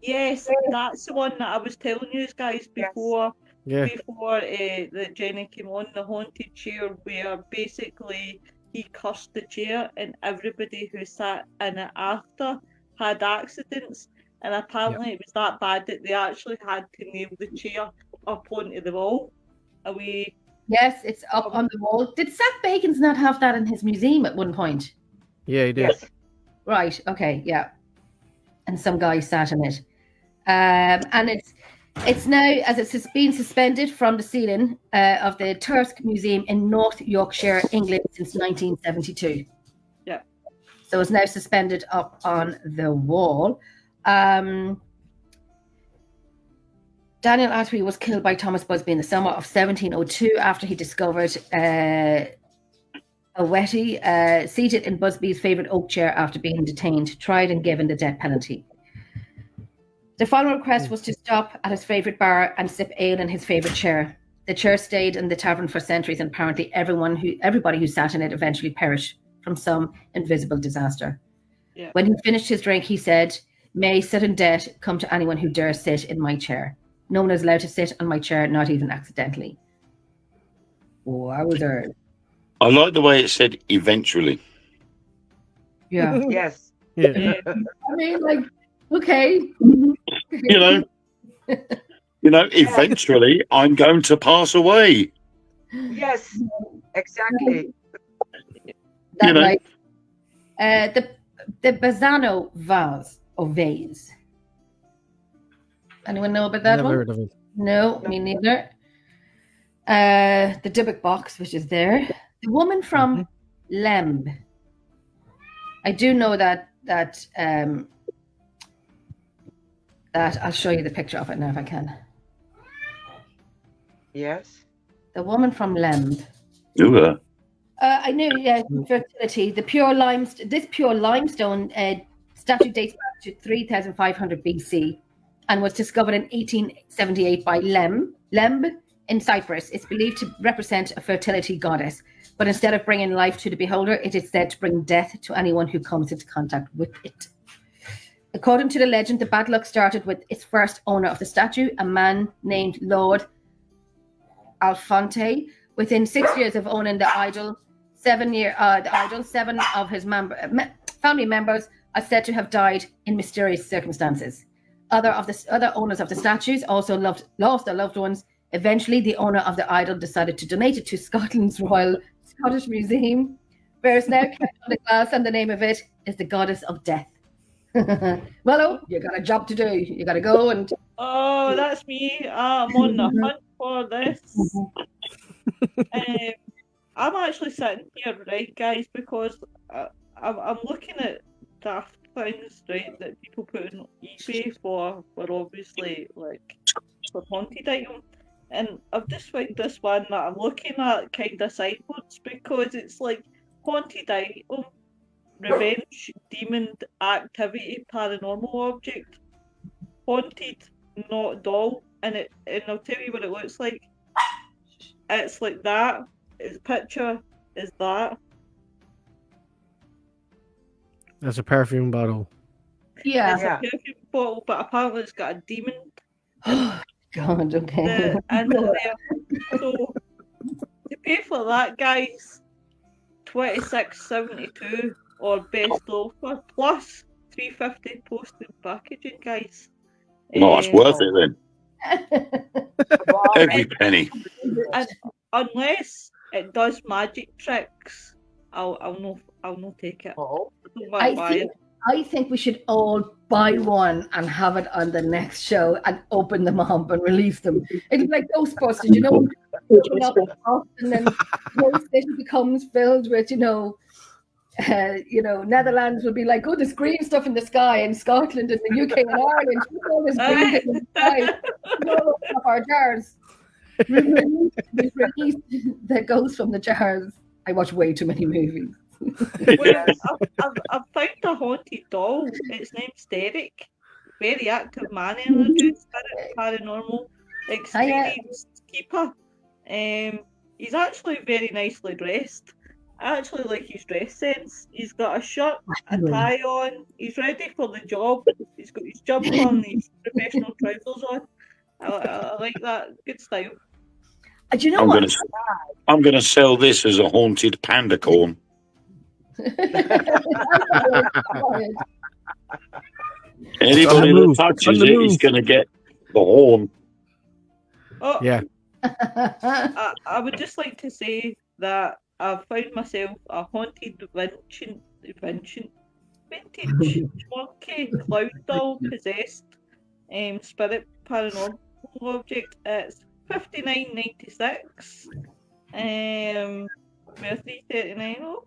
Yes, that's the one that I was telling you guys before. Yeah. Before that Jenny came on, the haunted chair, where basically he cursed the chair, and everybody who sat in it after had accidents. And apparently it was that bad that they actually had to nail the chair up onto the wall. Yes, it's up on the wall. Did Zach Bacons not have that in his museum at one point? Yeah, he did. Yes. Right. Okay. Yeah. And some guy sat in it, and it's now, as it's been suspended from the ceiling of the Tursk Museum in North Yorkshire, England, since 1972. Yeah. So it's now suspended up on the wall. Daniel Attree was killed by Thomas Busby in the summer of 1702 after he discovered a Wetty seated in Busby's favourite oak chair after being detained, tried and given the death penalty. The final request was to stop at his favourite bar and sip ale in his favourite chair. The chair stayed in the tavern for centuries, and apparently everybody who sat in it eventually perished from some invisible disaster. Yeah. When he finished his drink, he said, "May sudden death come to anyone who dares sit in my chair. No one is allowed to sit on my chair, not even accidentally." Oh, I was there. I like the way it said eventually. Yeah. Yes. Yeah. I mean, like, okay. You know, eventually I'm going to pass away. Yes. Exactly. That You know. night. The Bazzano vase. Anyone know about that Never one? heard of it. No, me neither. The Dybbuk box, which is there. The woman from Lemb. I do know that I'll show you the picture of it now if I can. Yes. The woman from Lemb. Ooh, I knew, yeah, fertility. This pure limestone statue dates back to 3,500 BC and was discovered in 1878 by Lemb in Cyprus. It's believed to represent a fertility goddess, but instead of bringing life to the beholder, it is said to bring death to anyone who comes into contact with it. According to the legend, the bad luck started with its first owner of the statue, a man named Lord Alfonte. Within 6 years of owning the idol, seven of his family members are said to have died in mysterious circumstances. Other owners of the statues also lost their loved ones. Eventually, the owner of the idol decided to donate it to Scotland's Royal Scottish Museum, where it's now kept on the glass, and the name of it is the Goddess of Death. Well, you got a job to do. You got to go and... Oh, that's me. I'm on the hunt for this. I'm actually sitting here, right, guys, because I'm looking at daft things, right, that people put on eBay for obviously like for haunted items. And I've just found this one that I'm looking at kind of sideways because it's like haunted item, revenge, demon activity, paranormal object, haunted, not doll, and I'll tell you what it looks like. It's like that. Its picture is that. That's a perfume bottle. Yeah. It's a perfume bottle, but apparently it's got a demon. God, okay. So to pay for that, guys, $26.72 or best offer plus $3.50 postage packaging, guys. No, it's worth it then. Every penny. And unless it does magic tricks, I'll not take it. Oh, I think we should all buy one and have it on the next show and open them up and release them. It'll be like Ghostbusters, you know, open up and then the city becomes filled with, Netherlands will be like, oh, there's green stuff in the sky, and Scotland and the UK and Ireland, all this green in the sky, all open up our jars. Release the ghost from the jars. I watch way too many movies. Well, I've found a haunted doll. Its name's Derek. Very active man energy, spirit, paranormal, experienced keeper. He's actually very nicely dressed. I actually like his dress sense. He's got a shirt, a tie on. He's ready for the job. He's got his jumper on, his professional trousers on. I like that. Good style. Do you know what? I'm gonna sell this as a haunted panda corn. Anybody that touches it is going to get the horn. Oh, yeah. I would just like to say that I've found myself a haunted vintage monkey cloud doll possessed spirit paranormal object. It's $59.96. Worth $3.39.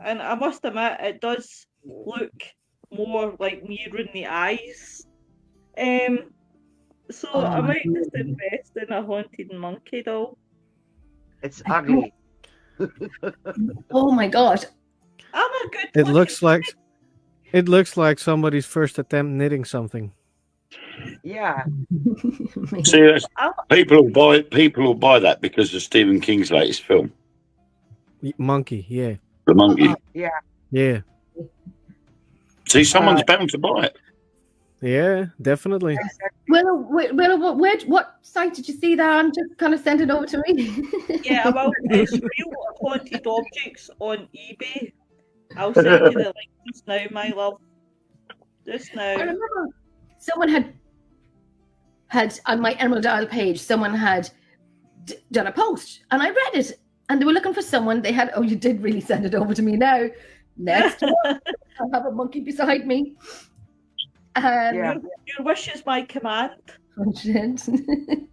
And I must admit, it does look more like mirroring the eyes. So I might just invest in a haunted monkey doll. It's ugly. Oh my god! I'm a good. It looks like somebody's first attempt knitting something. Yeah. See, people will buy that because of Stephen King's latest film, Monkey. Yeah. The Monkey. Yeah. See, someone's bound to buy it. Yeah, definitely. Well, what site did you see that on? Just kind of send it over to me. Yeah, well, it's real haunted objects on eBay. I'll send you the link just now, my love. Just now. I remember someone had on my Emerald Isle page, someone had done a post, and I read it, and they were looking for someone. They had, you did really send it over to me now. Next one, I have a monkey beside me. Your wish is my command. Somebody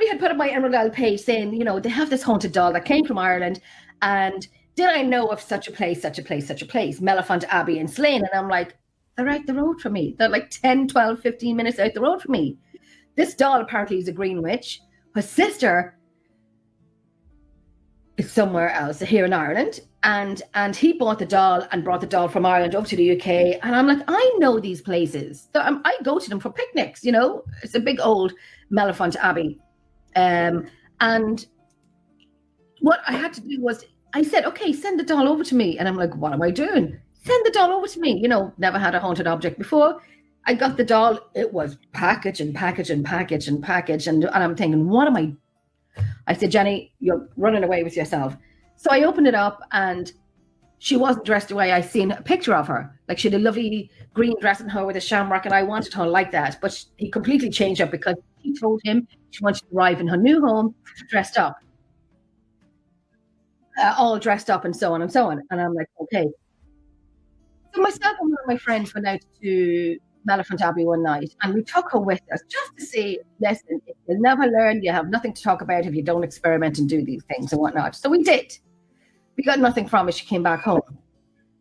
had put on my Emerald Isle page saying, they have this haunted doll that came from Ireland, and did I know of such a place, Mellifont Abbey in Slane? And I'm like, they're right the road from me. They're like 10, 12, 15 minutes out the road from me. This doll apparently is a green witch. Her sister is somewhere else here in Ireland. And he bought the doll and brought the doll from Ireland over to the UK. And I'm like, I know these places. So I go to them for picnics, It's a big old Mellifont Abbey. And what I had to do was, I said, okay, send the doll over to me. And I'm like, what am I doing? Send the doll over to me. Never had a haunted object before. I got the doll. It was package. And I'm thinking, what am I said, Jenny, you're running away with yourself. So I opened it up, and she wasn't dressed the way I seen a picture of her. Like, she had a lovely green dress on her with a shamrock, and I wanted her like that. But he completely changed up because he told him she wanted to arrive in her new home dressed up. All dressed up and so on and so on. And I'm like, okay. So myself and one of my friends went out to Elephant Abbey one night, and we took her with us just to see, listen, you'll never learn, you have nothing to talk about if you don't experiment and do these things and whatnot. So we did. We got nothing from it. She came back home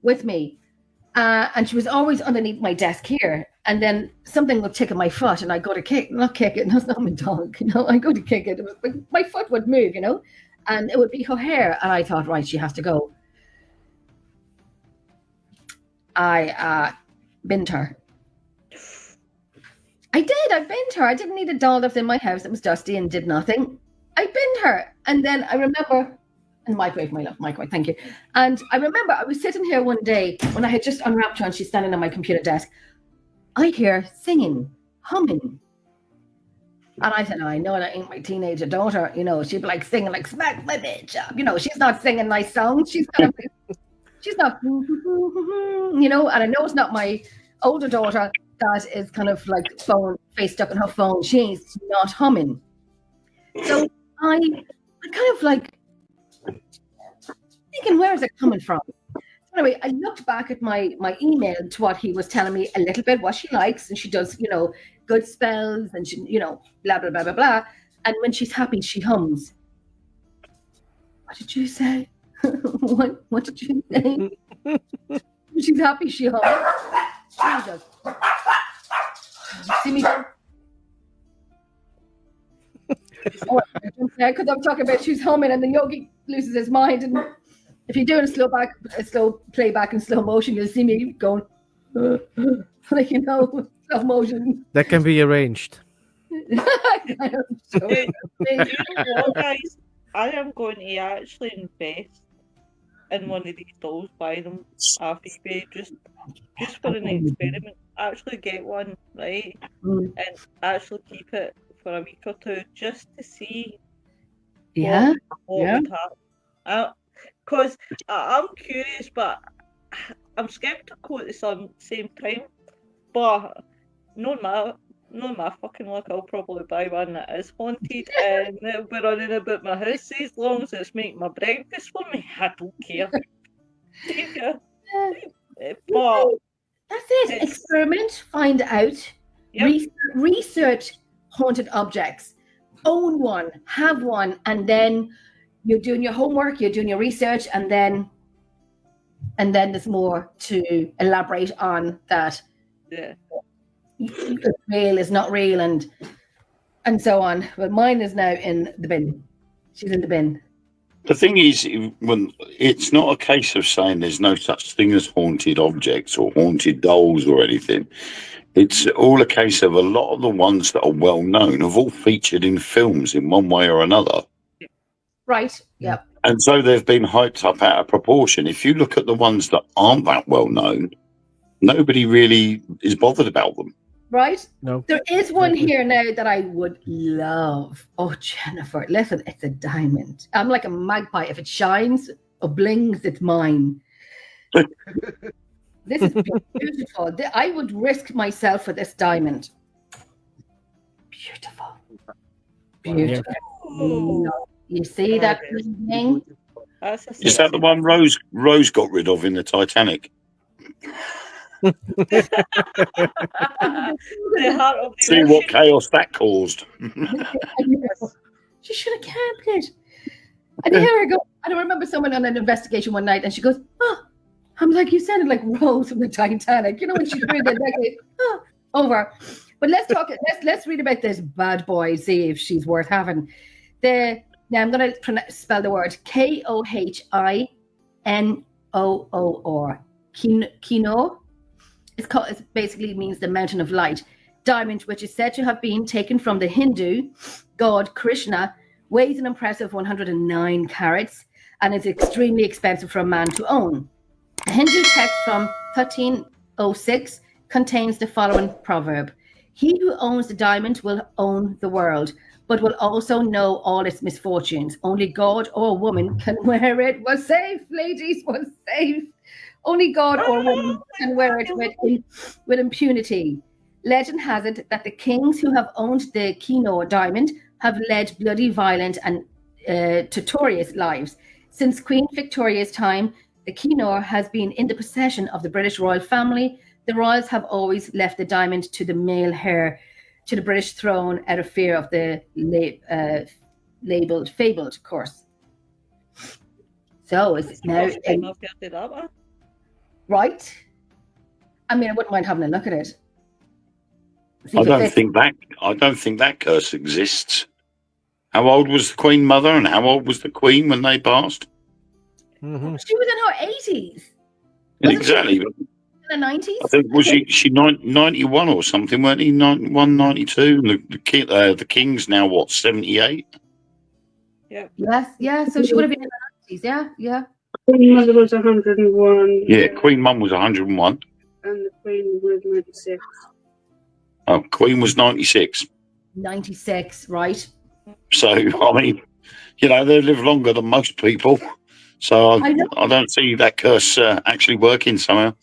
with me. And she was always underneath my desk here. And then something would tickle my foot, and I go to not kick it. No, it's not my dog. I go to kick it. It was like my foot would move, and it would be her hair. And I thought, right, she has to go. I binned her. I did. I binned her. I didn't need a doll left in my house that was dusty and did nothing. I binned her. And then I remember, and microwave, my love, microwave, thank you. And I remember I was sitting here one day when I had just unwrapped her and she's standing on my computer desk. I hear singing, humming. And I said, I know that ain't my teenager daughter. She'd be like singing like smack my bitch up. She's not singing nice songs. She's not, and I know it's not my older daughter that is kind of like face stuck in her phone. She's not humming. So I kind of like thinking, where is it coming from? Anyway, I looked back at my email to what he was telling me a little bit, what she likes, and she does, good spells, and she, blah, blah, blah, blah, blah. And when she's happy, she hums. What did you say? What did you say? When she's happy, she hums. She does. See me go? Because I'm talking about she's humming, and the yogi loses his mind, and if you're doing a slow playback in slow motion, you'll see me going, slow motion. That can be arranged. Guys, I am going to actually invest in one of these dolls, buy them off eBay, just for an experiment. Actually get one, right, and actually keep it for a week or two, just to see what would happen. Because I'm curious, but I'm skeptical at the same time. But knowing my fucking luck, I'll probably buy one that is haunted and it'll be running about my house as long as it's making my breakfast for me. I don't care. But that's it. Experiment, find out, research haunted objects, own one, have one, and then you're doing your homework, you're doing your research, and then there's more to elaborate on that. Yeah. It's real, is not real, and so on. But mine is now in the bin. She's in the bin. The thing is, when it's not a case of saying there's no such thing as haunted objects or haunted dolls or anything. It's all a case of a lot of the ones that are well known have all featured in films in one way or another. Right. Yeah. And so they've been hyped up out of proportion. If you look at the ones that aren't that well known, nobody really is bothered about them. Right? No. There is one here now that I would love. Oh, Jennifer, listen, it's a diamond. I'm like a magpie. If it shines or blings, it's mine. This is beautiful. I would risk myself for this diamond. Beautiful. Beautiful. Ooh. You see that thing? Is that the one Rose got rid of in the Titanic? See what chaos that caused. She should have kept it. And here I go. I don't remember someone on an investigation one night, and she goes, "Oh," I'm like, "You sounded like Rose from the Titanic." When she threw the decade over. But let's talk. Let's read about this bad boy. See if she's worth having. Now I'm going to spell the word Kohinoor. Kino. It basically means the mountain of light. Diamond, which is said to have been taken from the Hindu god Krishna, weighs an impressive 109 carats and is extremely expensive for a man to own. A Hindu text from 1306 contains the following proverb: "He who owns the diamond will own the world, but will also know all its misfortunes. Only God or woman can wear it." Was safe, ladies, was safe. Only God or woman can wear it with impunity. Legend has it that the kings who have owned the Kohinoor diamond have led bloody, violent, and tortuous lives. Since Queen Victoria's time, the Kohinoor has been in the possession of the British royal family, The royals have always left the diamond to the male heir to the British throne out of fear of the labelled fabled course. So is it now Enough to do that one. right? I mean, I wouldn't mind having a look at it. See I if it don't fits. think that curse exists. How old was the Queen Mother and how old was the Queen when they passed? Mhm. She was in her 80s. Wasn't she? Exactly. In the 90s? I think was she 91 or something, weren't he? 91, 92? And the king's now what, 78? Yeah. Yes, yeah. So she would have been in the 90s. Yeah, yeah. Queen Mother was 101. Yeah, Queen Mum was 101. And the Queen was 96. Oh, Queen was 96. 96, right? So, I mean, they live longer than most people. So I know. I don't see that curse actually working somehow.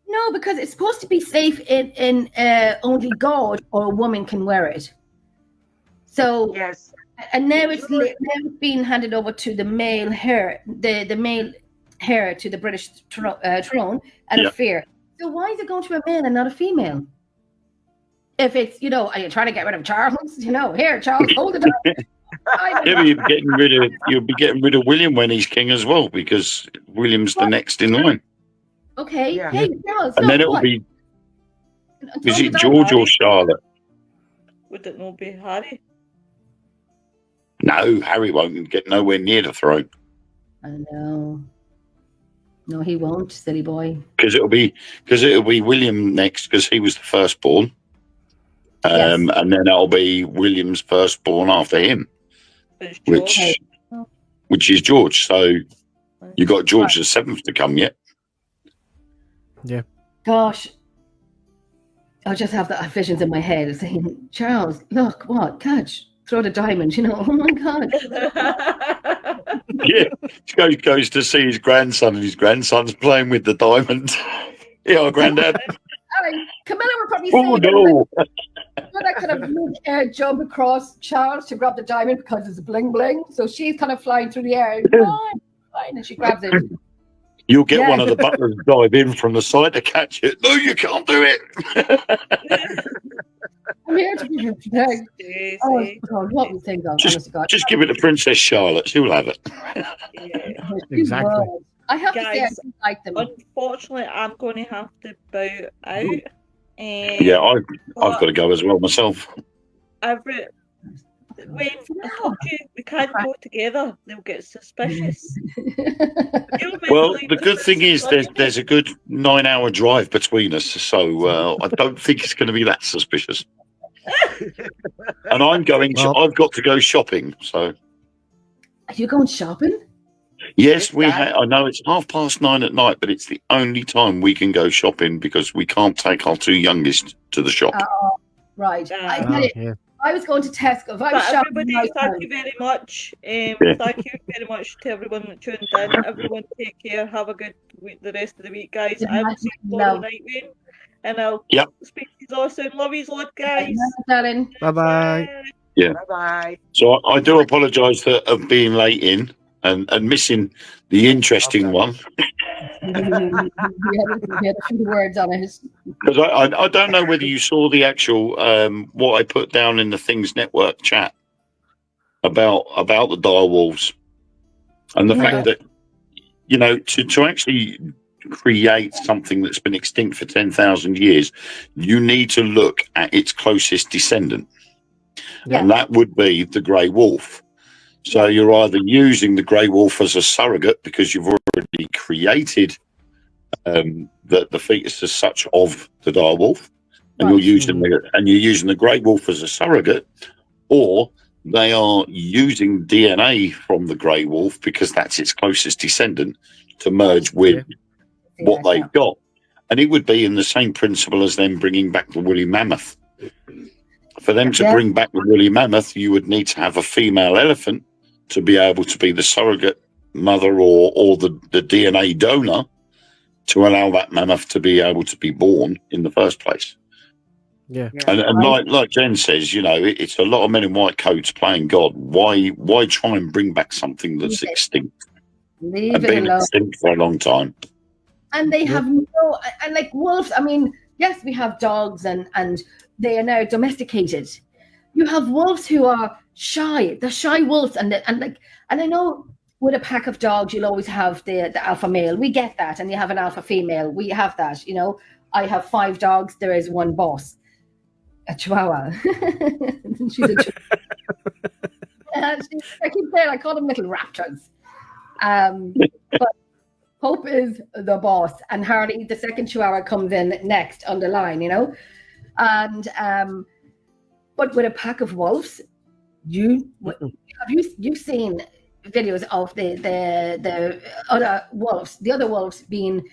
No, because it's supposed to be safe in only God or a woman can wear it. So Yes. and now it's being handed over to the male heir, the male heir to the British throne out Yeah. of fear. So why is it going to a male and not a female? If it's, are you trying to get rid of Charles? Here, Charles, hold it up. Yeah, but you'll be getting rid of William when he's king as well, because William's the next in line. Okay, Yeah. hey, Charles. And then it'll be, is it George or Charlotte? Would it not be Harry? No, Harry won't get nowhere near the throne. I know. No, he won't, silly boy. Because it'll be William next, because he was the firstborn. Yes. And then it'll be William's firstborn after him, It's George. which is George. So you got George the Seventh to come yet. Gosh. I just have the visions in my head saying, Charles, look, what? Catch. Throw the diamond, Oh my God. Yeah, goes to see his grandson, and his grandson's playing with the diamond. Yeah, Granddad. Camilla would probably Oh say no! that kind of mid-air jump across Charles to grab the diamond because it's bling bling. So she's kind of flying through the air. Fine, and she grabs it. You'll get Yeah. one of the butlers dive in from the side to catch it. No, you can't do it. I'm here to be protect. Daisy. Oh God, what we think of, honest to God. Just give it to Princess Charlotte. She'll have it. Yeah. Exactly. I have to say, I Guys, do like them. Unfortunately, I'm going to have to bow out. Yeah, I've got to go as well myself. When I told you we can't go together, they'll get suspicious. Well, the good thing is there's a good 9-hour drive between us, so I don't think it's going to be that suspicious. And I'm going. I've got to go shopping. So. Are you going shopping? Yes, I know it's 9:30 at night, but it's the only time we can go shopping because we can't take our two youngest to the shop. Right. Yeah. I was going to Tesco. If I was But shopping, everybody, thank you very much. Thank you very much to everyone that tuned in. Everyone take care. Have a good week, the rest of the week, guys. I will see you tomorrow night, Wayne. And I'll speak to you all soon. Love you a lot, guys. Darling. Bye-bye. Yeah. Bye-bye. So I do apologise of being late in and missing the interesting one. We had a few words on it. Because I don't know whether you saw the actual what I put down in the Things Network chat about the dire wolves and the fact that to actually create something that's been extinct for 10,000 years, you need to look at its closest descendant, and that would be the grey wolf. So you're either using the grey wolf as a surrogate because you've already created the fetus as such of the dire wolf, and you're using the grey wolf as a surrogate, or they are using DNA from the grey wolf because that's its closest descendant to merge with what they've got, and it would be in the same principle as them bringing back the woolly mammoth. For them to bring back the woolly mammoth, you would need to have a female elephant to be able to be the surrogate mother or the DNA donor to allow that mammoth to be able to be born in the first place. Yeah. And like Jen says, it's a lot of men in white coats playing God. Why try and bring back something that's extinct? Leave and it been alone. extinct for a long time. And they have and like wolves, I mean, Yes, we have dogs and they are now domesticated. You have wolves who are shy. They're shy wolves, and I know with a pack of dogs you'll always have the alpha male. We get that, and you have an alpha female. We have that. You know, I have 5 dogs. There is one boss, a Chihuahua. She's a Chihuahua. I keep saying I call them little raptors. But Hope is the boss, and Harley, the second Chihuahua, comes in next on the line, you know. And but with a pack of wolves, you've seen videos of the other wolves being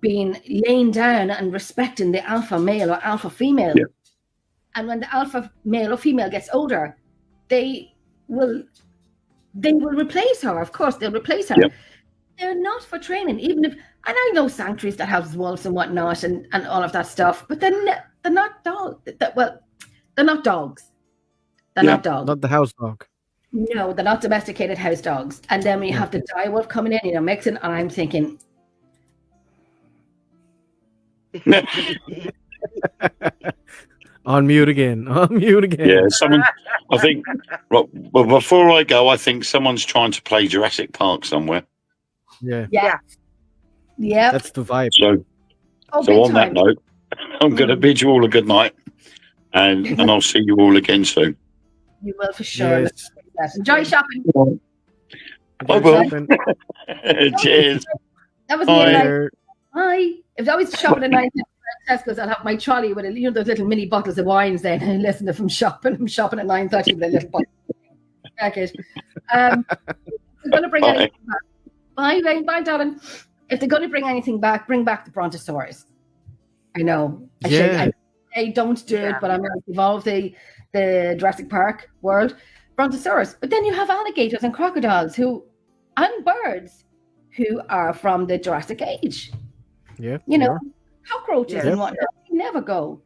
laying down and respecting the alpha male or alpha female. Yeah. And when the alpha male or female gets older, they will replace her. Of course, they'll replace her. Yeah. They're not for training, even if, and I know sanctuaries that have wolves and whatnot and all of that stuff, but they're not dogs. They're not dogs. They're not dogs. Not the house dog. No, they're not domesticated house dogs. And then when you have the dire wolf coming in, you know, mixing, and I'm thinking, On mute again. Yeah, someone. I think. Well, before I go, I think someone's trying to play Jurassic Park somewhere. Yeah. yeah. That's the vibe. So on that note, I'm going to bid you all a good night, and I'll see you all again soon. You will for sure. Yes. Enjoy shopping. I will. Cheers. That was Bye. me. Bye. If I was shopping at 9 Tesco's, I'd have my trolley with those little mini bottles of wines then, and listen if I'm shopping at 9:30 with a little bottle. Package. I'm going to bring anything back. Bye, darling. If they're going to bring anything back, bring back the Brontosaurus. I know. I don't do it, but I'm going to evolve the Jurassic Park world. Brontosaurus. But then you have alligators and crocodiles and birds who are from the Jurassic Age. Yeah. You know, cockroaches and whatnot. They never go.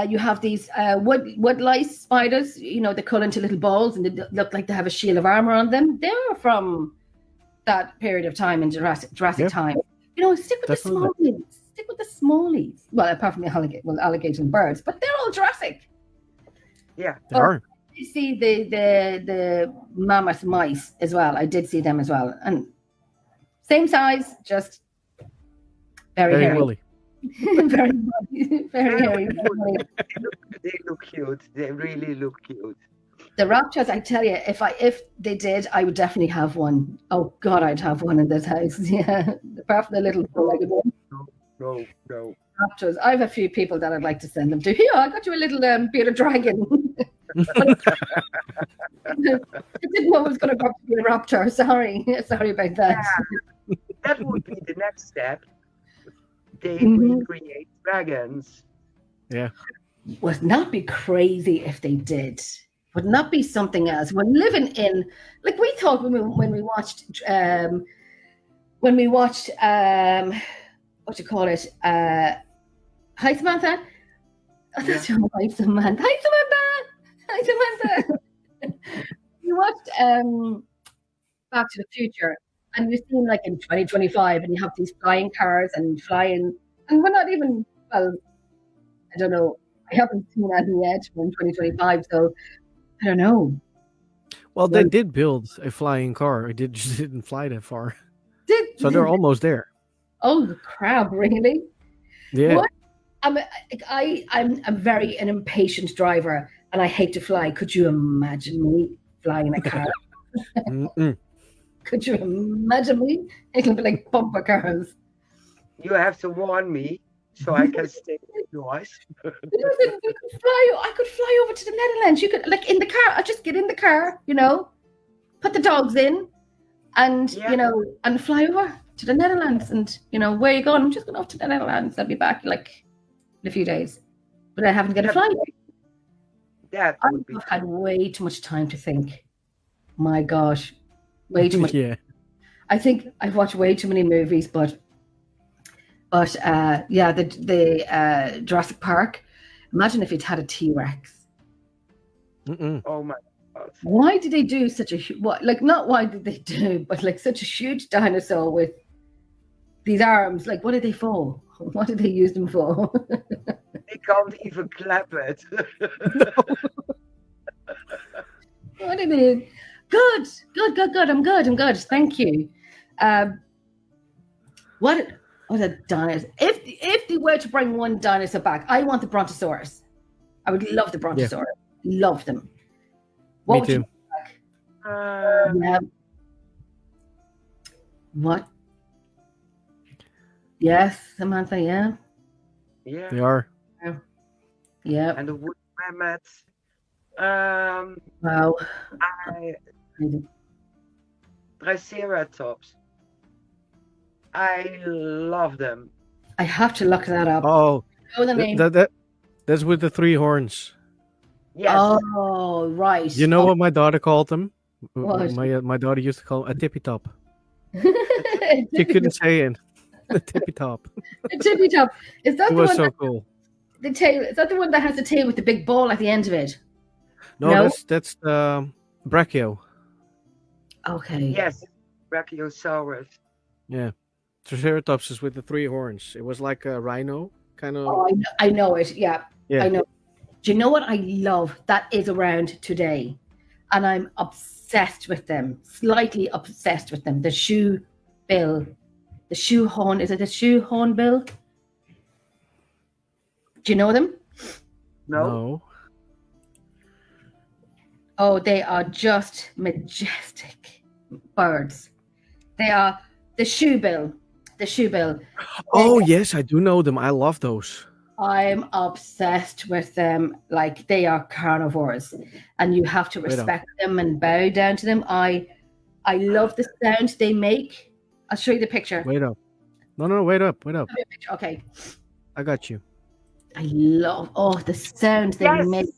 You have these wood lice spiders, you know, they curl into little balls and they look like they have a shield of armor on them. They're from that period of time in Jurassic time. You know, stick with the smallies. Stick with the smallies. Well, apart from the alligators and birds, but they're all Jurassic. Yeah. They are. I see the mammoth mice as well. I did see them as well. And same size, just very hairy. woolly. very hairy. They look cute. They really look cute. The raptors, I tell you, if they did, I would definitely have one. Oh God, I'd have one in this house. Yeah, apart from the little four-legged one. No. Raptors. I have a few people that I'd like to send them to. Here, I got you a little bearded dragon. I didn't know it was going to grow up to be a raptor. Sorry about that. Yeah, that would be the next step. They recreate dragons. Yeah. Would not be crazy if they did. Would not be something else. We're living in, like we thought when we watched what you call it? Hi Samantha. Oh, that's your wife, Samantha. Hi Samantha. You watched Back to the Future, and you've seen like in 2025, and you have these flying cars and flying, and we're not even, well, I don't know. I haven't seen any yet from 2025, so I don't know. Well, they did build a flying car. It just didn't fly that far. So they're almost there. Oh crap! Really? Yeah. What? I'm a very impatient driver, and I hate to fly. Could you imagine me flying a car? Could you imagine me? It'll be like bumper cars. You have to warn me so I can stay yours. I could fly over to the Netherlands. You could, like, in the car. I just get in the car, you know, put the dogs in, and you know, and fly over to the Netherlands. And you know, where are you going? I'm just going off to the Netherlands. I'll be back like in a few days, but I haven't got a flight. That would be. I've had way too much time to think. My gosh, way too much. Yeah. I think I've watched way too many movies, but yeah, the Jurassic Park. Imagine if it had a T-Rex. Oh my God! Why did they do such a not why did they do, but like such a huge dinosaur with these arms. Like, what are they for? What did they use them for? They can't even clap it. What are they? Good. I'm good. Thank you. What a dinosaur! If they were to bring one dinosaur back, I want the Brontosaurus. I would love the Brontosaurus. Love them. What Me would too. you bring back? What? Yes, Samantha. Yeah. Yeah. They are. Yeah. And the wood mammoths. Wow. Triceratops. I love them. I have to look that up. Oh, Know the name. that's with the 3 horns. Yes. Oh, right. You know what my daughter called them? What? My daughter used to call them a tippy top. She couldn't say it. The tippy top. The tippy top. Is that It the was one? so cool. The tail. Is that the one that has the tail with the big ball at the end of it? No, that's brachio. Okay. Yes. Brachiosaurus. Yeah. Triceratops is with the 3 horns. It was like a rhino kind of. Oh, I know it. Yeah. Yeah. I know. Do you know what I love that is around today? And I'm obsessed with them. Slightly obsessed with them. The shoe bill. The shoe horn. Is it a shoe horn bill? Do you know them? No. Oh, they are just majestic birds. They are the shoe bill. The shoe bill. Oh, yes, I do know them. I love those. I'm obsessed with them. Like, they are carnivores, and you have to respect them and bow down to them. I love the sound they make. I'll show you the picture. Wait up. No, wait up. Okay. I got you. I love the sound they Yes. make.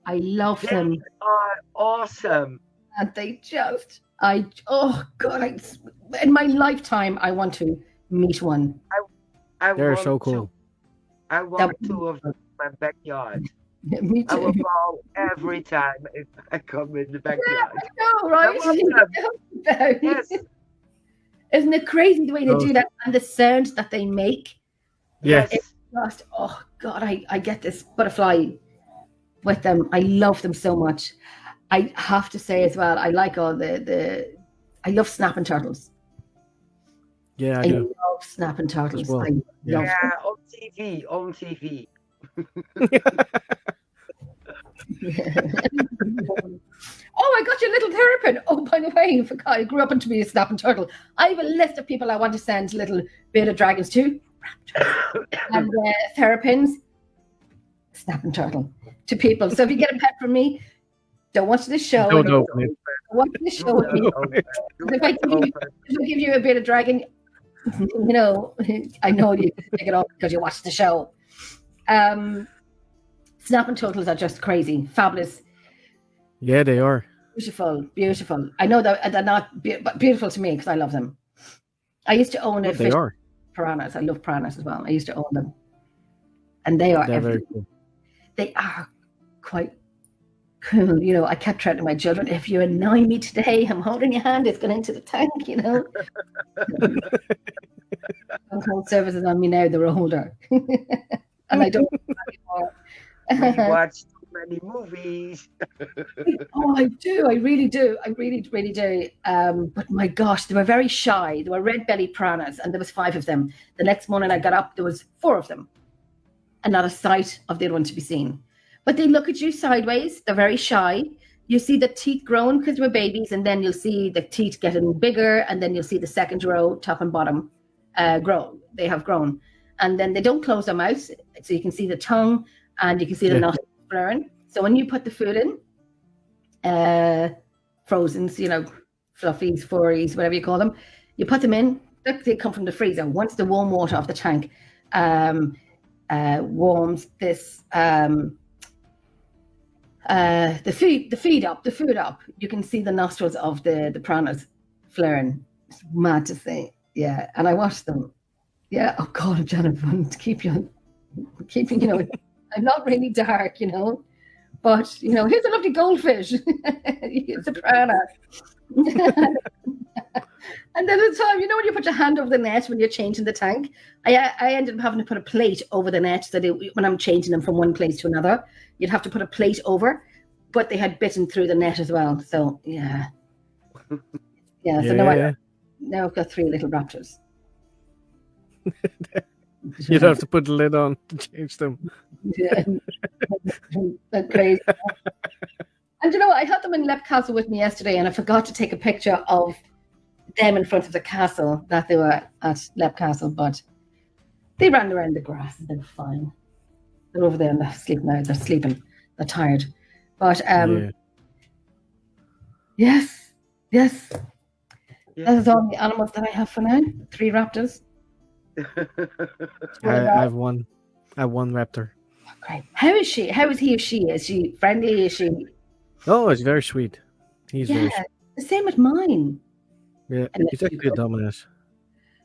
I love They them. are awesome. And they just, in my lifetime, I want to meet one. They're want so cool. to- I want 2 of them in my backyard. Me I too. will bow every time if I come in the backyard. I know, right? I love Yes. Isn't it crazy the way they Those- do that and the sound that they make? Yes. Yes. Just, oh God, I get this butterfly with them. I love them so much. I have to say as well, I like all I love snapping turtles. Yeah, I I do. love snapping turtles. well. I Yeah. love Yeah, on TV. Oh, I got you a little terrapin. Oh, by the way, I grew up to be a snapping turtle. I have a list of people I want to send little bearded dragons to. And terrapins, snapping turtle to people. So if you get a pet from me, don't watch this show. Don't open it. Watch this show with me. If I give you a bearded dragon, you know, I know you take it off because you watched the show. Snapping turtles are just crazy, fabulous. Yeah, they are. Beautiful. I know that they're not beautiful to me because I love them. I used to own a But they fish are. piranhas. I love piranhas as well. I used to own them, and they are They're very everything. cool. They are quite cool. You know, I kept threatening my children, if you annoy me today, I'm holding your hand, it's going into the tank, you know. Some call services on me now, they're older. And I don't anymore. We watch too many movies. Oh, I do. I really do. I really do. But my gosh, they were very shy. They were red-bellied piranhas, and there was 5 of them. The next morning I got up, there was 4 of them, and not a sight of the other one to be seen. But they look at you sideways. They're very shy. You see the teeth growing because they were babies, and then you'll see the teeth getting bigger, and then you'll see the second row, top and bottom, grow. They have grown. And then they don't close their mouths, so you can see the tongue, and you can see the nostrils flaring. So when you put the food in, frozens, you know, fluffies, furries, whatever you call them, you put them in, they come from the freezer. Once the warm water off the tank warms this the food up, you can see the nostrils of the piranhas flaring. It's mad to see. Yeah, and I watched them. Yeah, oh God, I'm trying to keep you, you know, I'm not really dark, you know, but, you know, here's a lovely goldfish. It's a piranha. And then the time, when you put your hand over the net when you're changing the tank, I ended up having to put a plate over the net so that when I'm changing them from one place to another, you'd have to put a plate over, but they had bitten through the net as well. So, yeah. Yeah, so now I've got 3 little raptors. You'd have to put the lid on to change them. Yeah. That's crazy. And I had them in Lep Castle with me yesterday, and I forgot to take a picture of them in front of the castle that they were at Lep Castle, but they ran around the grass and they're fine. They're over there and they're sleeping now. They're sleeping. They're tired. But yes. That is all the animals that I have for now. 3 raptors. I have one. I have one raptor. Oh, great. How is she? How is he or she? Is she friendly? Is she? Oh, it's very sweet. He's very sweet. The same with mine. Yeah, he's actually a dumbass.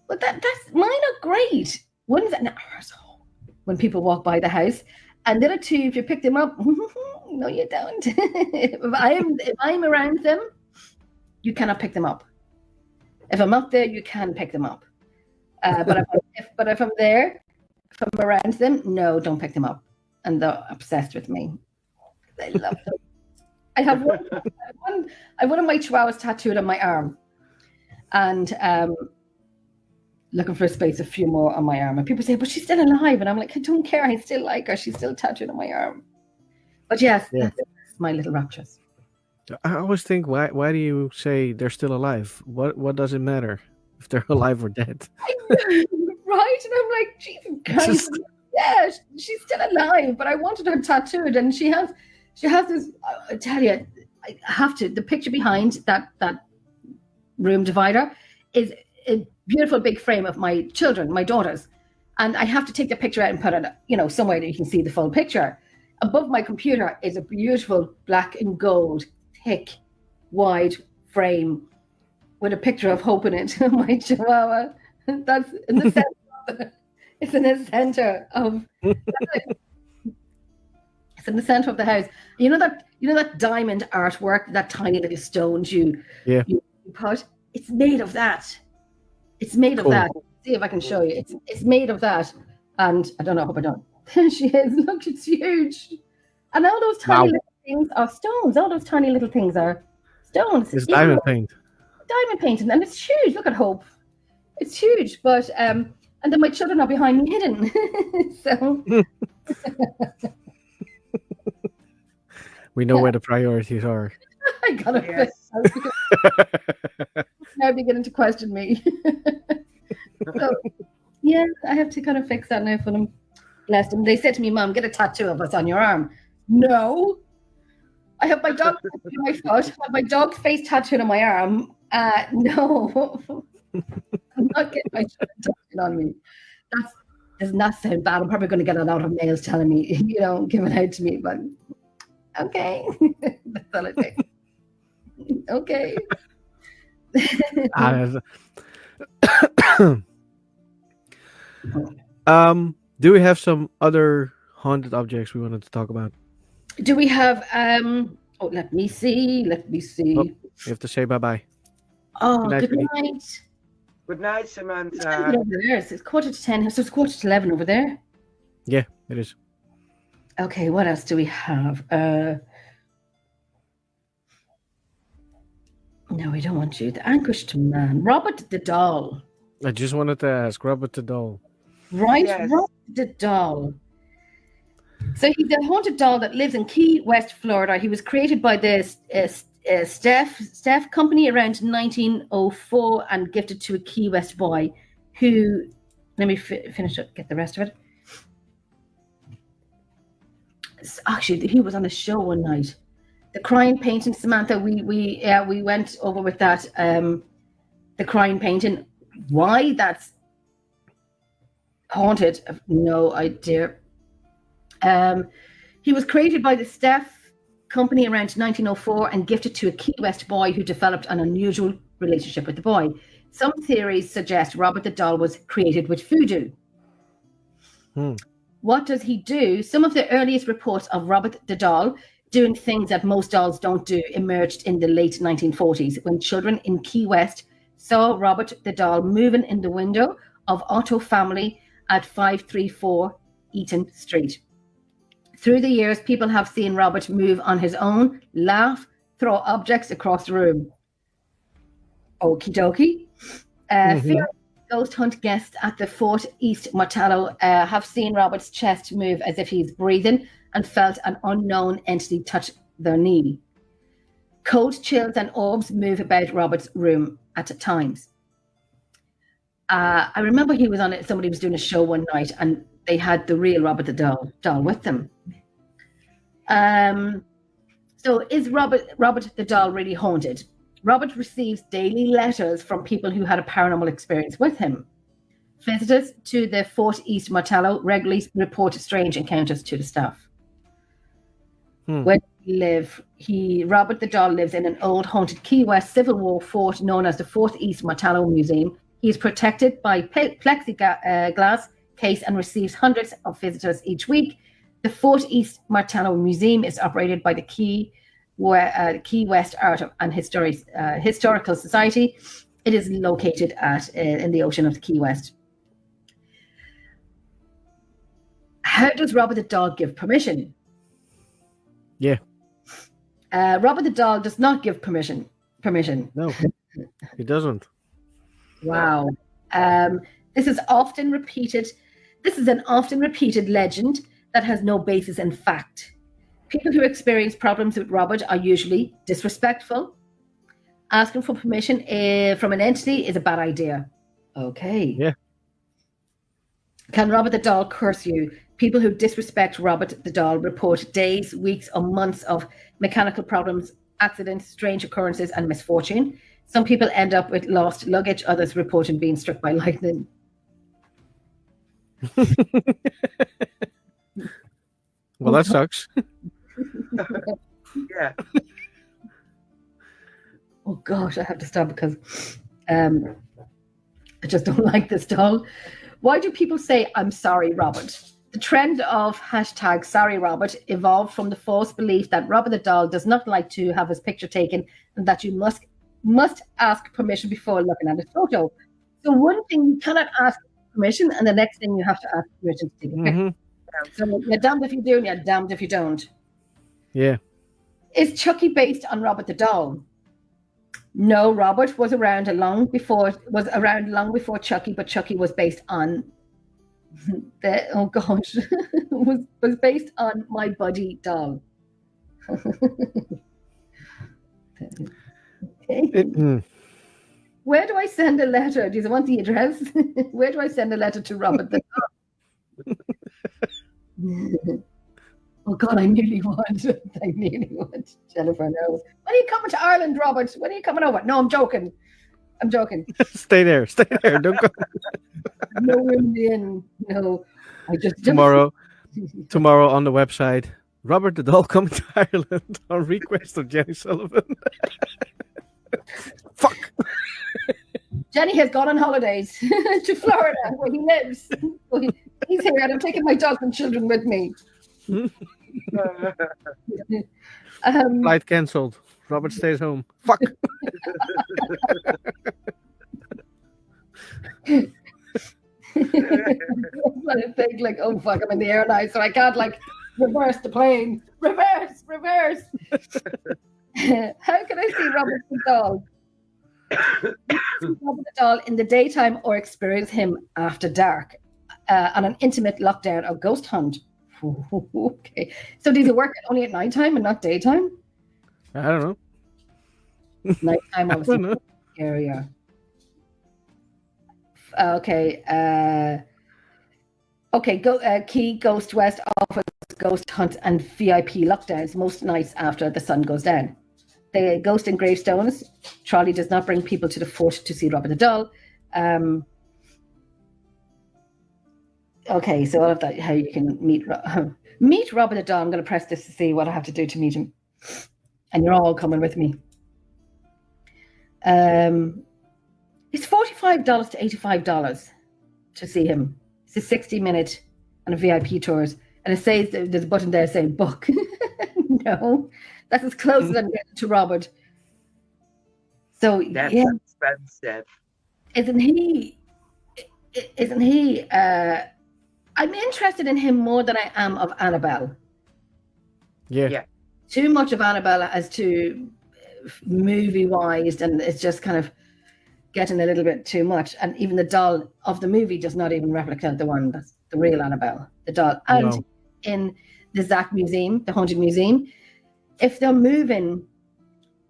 But that's mine are great. One's an arsehole when people walk by the house, and the other 2, if you pick them up, no, you don't. if I'm around them, you cannot pick them up. If I'm up there, you can pick them up. But if I'm there, if I'm around them, no, don't pick them up. And they're obsessed with me. I love them. I have one of my chihuahuas tattooed on my arm, and looking for a space, a few more on my arm. And people say, "But she's still alive," and I'm like, "I don't care. I still like her. She's still tattooed on my arm." But yes, that's my little raptors. I always think, why do you say they're still alive? What does it matter if they're alive or dead? Right? And I'm like, Jesus Christ. Yeah, she's still alive, but I wanted her tattooed, and she has this. I tell you, I have to. The picture behind that room divider is a beautiful big frame of my children, my daughters, and I have to take the picture out and put it, somewhere that you can see the full picture. Above my computer is a beautiful black and gold, thick, wide frame with a picture of Hope in it, my chihuahua. That's in the center. It's in the center of. It's in the center of the house. You know that diamond artwork, that tiny little stones you put. It's made of that. It's made of that. See if I can show you. It's made of that, and I don't know. I hope I don't. There she is. Look, it's huge. And all those tiny little things are stones. All those tiny little things are stones. It's diamond paint. Diamond painting, and it's huge. Look at Hope. It's huge, but and then my children are behind me hidden. So we know where the priorities are. I gotta fix. Now beginning to question me. So yeah, I have to kind of fix that now for them. Bless them. They said to me, "Mom, get a tattoo of us on your arm." No, I have my dog on my foot. I have my dog's face tattooed on my arm. No, I'm not getting my children tattooed on me. That does not sound bad. I'm probably going to get a lot of mails telling me, give it out to me. But okay, that's all it takes. Okay. Do we have some other haunted objects we wanted to talk about? Do we have let me see. Oh, you have to say bye-bye. Oh, good night. Good night, Samantha. It's over there. It's 9:45, so it's 11:15 over there. Yeah, it is. Okay, what else do we have? No, we don't want you. The Anchorage Man. Robert the Doll. I just wanted to ask, Robert the Doll. Right, Yes. Robert the Doll. So he's a haunted doll that lives in Key West, Florida. He was created by the Steph Company around 1904 and gifted to a Key West boy who, let me finish it, get the rest of it. Actually, he was on a show one night. The crying painting, Samantha, we went over with that. The crying painting, why that's haunted, I've no idea. He was created by the Steph Company around 1904 and gifted to a Key West boy who developed an unusual relationship with the boy. Some theories suggest Robert the Doll was created with voodoo. What does he do? Some of the earliest reports of Robert the Doll doing things that most dolls don't do emerged in the late 1940s when children in Key West saw Robert the doll moving in the window of Otto family at 534 Eaton Street. Through the years, people have seen Robert move on his own, laugh, throw objects across the room. Okie dokie. Fear ghost hunt guests at the Fort East Martello have seen Robert's chest move as if he's breathing and felt an unknown entity touch their knee. Cold chills and orbs move about Robert's room at times. I remember he was on it. Somebody was doing a show one night, and they had the real Robert the doll with them. So is Robert the doll really haunted? Robert receives daily letters from people who had a paranormal experience with him. Visitors to the Fort East Martello regularly report strange encounters to the staff. Where Robert the doll lives in an old haunted Key West Civil War fort known as the Fort East Martello Museum. He is protected by plexiglass case and receives hundreds of visitors each week. The Fort East Martello Museum is operated by the Key West Art and Historical Society. It is located in the ocean of the Key West. How does Robert the doll give permission? Yeah. Robert the doll does not give permission. No, he doesn't. Wow. This is an often repeated legend that has no basis in fact. People who experience problems with Robert are usually disrespectful. Asking for permission from an entity is a bad idea. Okay. Yeah. Can Robert the doll curse you? People who disrespect Robert the doll report days, weeks, or months of mechanical problems, accidents, strange occurrences, and misfortune. Some people end up with lost luggage. Others reported being struck by lightning. Well, that sucks. Yeah. Oh gosh, I have to stop because I just don't like this doll. Why do people say "I'm sorry, Robert"? The trend of #SorryRobert evolved from the false belief that Robert the doll does not like to have his picture taken and that you must ask permission before looking at his photo. So one thing you cannot ask permission, and the next thing you have to ask permission to take a picture. So you're damned if you do, and you're damned if you don't. Yeah. Is Chucky based on Robert the doll? No, Robert was around long before Chucky, but Chucky was based on was based on My Buddy doll. Okay. Where do I send a letter? Do you want the address? Where do I send a letter to Robert the doll? Oh God, I nearly want. Jennifer, no. When are you coming to Ireland, Robert? When are you coming over? No, I'm joking. Stay there. Don't go. No room in. No, I just Tomorrow on the website, Robert the doll coming to Ireland on request of Jenny Sullivan. Fuck. Jenny has gone on holidays to Florida, where he lives. He's here, and I'm taking my dogs and children with me. Flight cancelled. Robert stays home. Fuck. I think like, oh fuck, I'm in the air now, so I can't like reverse the plane. Reverse. How can I see Robert the doll? Robert the doll in the daytime or experience him after dark on an intimate lockdown or ghost hunt. Okay, so does it work only at nighttime and not daytime? I don't know. Nighttime, obviously. Area. Okay. Key Ghost West offers ghost hunt and VIP lockdowns most nights after the sun goes down. The Ghost and Gravestones trolley does not bring people to the fort to see Robert the doll. Okay, so all of that, how you can meet Robert the doll. I'm going to press this to see what I have to do to meet him, and you're all coming with me. It's $45 to $85 to see him. It's a 60-minute and a VIP tours, and it says there's a button there saying book. No, that's as close as I'm getting to Robert. So That's yeah, expensive. Isn't he? Isn't he? I'm interested in him more than I am of Annabelle. Yeah. Yeah. Too much of Annabelle as to movie-wise, and it's just kind of getting a little bit too much. And even the doll of the movie does not even replicate the one that's the real Annabelle, the doll. And No. in the Zach Museum, the Haunted Museum, if they're moving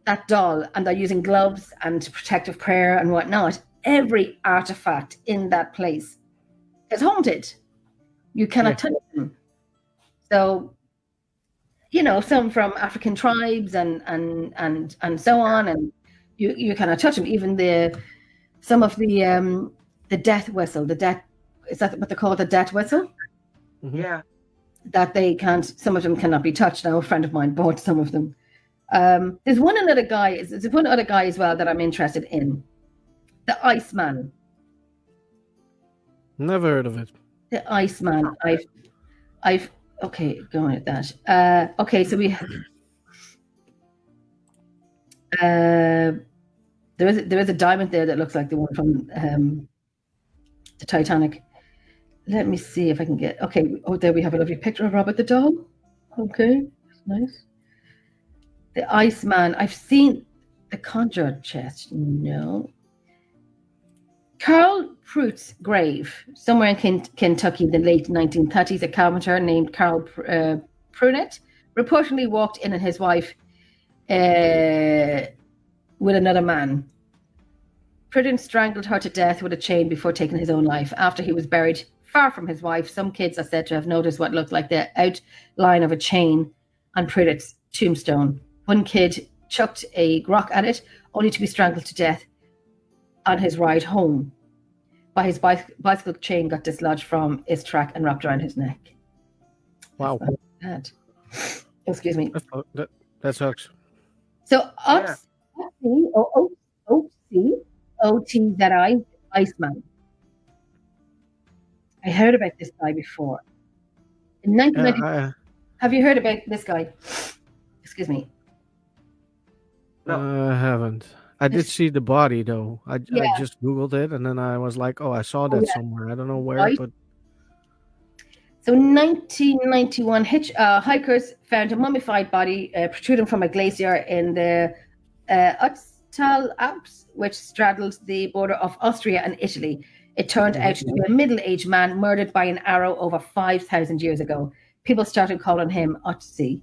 that doll and they're using gloves and protective prayer and whatnot, every artifact in that place is haunted. You cannot touch them. So, you know, some from African tribes and so on, and you cannot touch them. Even some of the death whistle, is that what they call it, the death whistle? Mhm. Yeah. That they can't. Some of them cannot be touched. Now, a friend of mine bought some of them. There's one other guy. There's one other guy as well that I'm interested in. The Iceman. Never heard of it. The Iceman. I've okay, going at that. Okay, so we there is a diamond there that looks like the one from the Titanic. Let me see if I can get. Okay, oh, there we have a lovely picture of Robert the dog. Okay, nice. The Iceman. I've seen the Conjured chest. No. Carl Pruitt's grave, somewhere in Kentucky in the late 1930s, a carpenter named Carl Pruitt reportedly walked in on his wife with another man. Pruitt strangled her to death with a chain before taking his own life. After he was buried far from his wife, some kids are said to have noticed what looked like the outline of a chain on Pruitt's tombstone. One kid chucked a rock at it, only to be strangled to death on his ride home. By his bicycle chain got dislodged from his track and wrapped around his neck. Wow. That. Excuse me. That sucks. So O-T-Z-I, Iceman. I heard about this guy before. In 1990, have you heard about this guy? Excuse me. No. I haven't. I did see the body though. I just Googled it and then I was like, oh, I saw that somewhere. I don't know where, Right. but So in 1991, hikers found a mummified body protruding from a glacier in the Ötztal Alps, which straddles the border of Austria and Italy. It turned out to be a middle-aged man murdered by an arrow over 5,000 years ago. People started calling him Ötzi,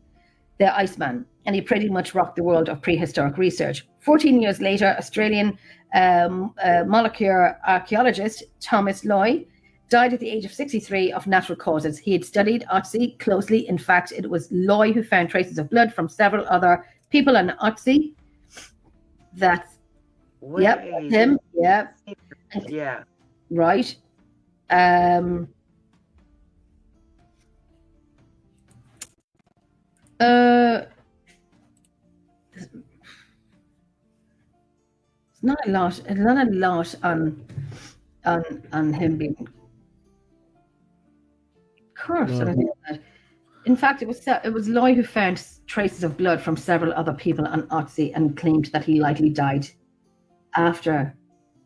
the Iceman, and he pretty much rocked the world of prehistoric research. 14 years later, Australian molecular archaeologist Thomas Loy died at the age of 63 of natural causes. He had studied Ötzi closely. In fact, it was Loy who found traces of blood from several other people on Ötzi. That's him. Yep. Yeah. Right. It's not a lot. It's not a lot on him being cursed. No. I think that. In fact, it was Loy who found traces of blood from several other people on Ötzi and claimed that he likely died after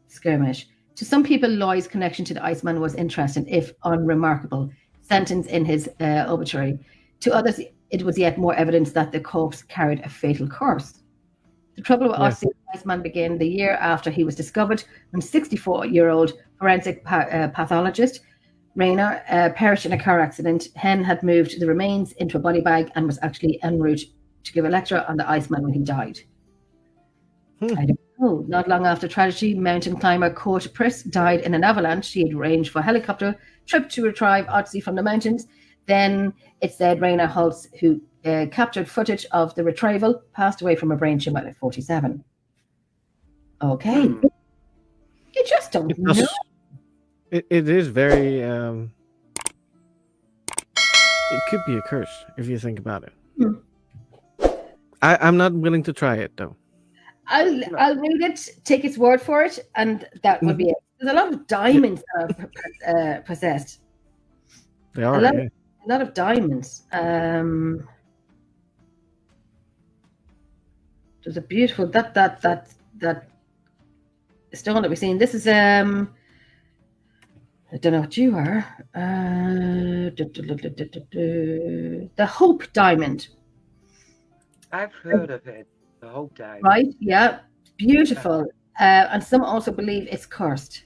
skirmish. To some people, Loy's connection to the Iceman was interesting, if unremarkable, sentence in his obituary. To others, it was yet more evidence that the corpse carried a fatal curse. The trouble with Ötzi, the Iceman began the year after he was discovered when 64-year-old forensic pathologist Rayner perished in a car accident. Hen had moved the remains into a body bag and was actually en route to give a lecture on the Iceman when he died. I don't know. Not long after tragedy, mountain climber Court Priss died in an avalanche. He had arranged for a helicopter trip to retrieve Ötzi from the mountains. Then it said Rayner Holtz, who captured footage of the retrieval, passed away from a brain tumor at 47. Okay. You just don't know. It is very. It could be a curse if you think about it. I'm not willing to try it though. I'll read it, take its word for it, and that would be it. There's a lot of diamonds that are possessed. They are. A lot of diamonds. There's a beautiful that stone that we've seen. This is I don't know what you are. The Hope Diamond. I've heard of it. The whole time. Right? Yeah. Beautiful. And some also believe it's cursed.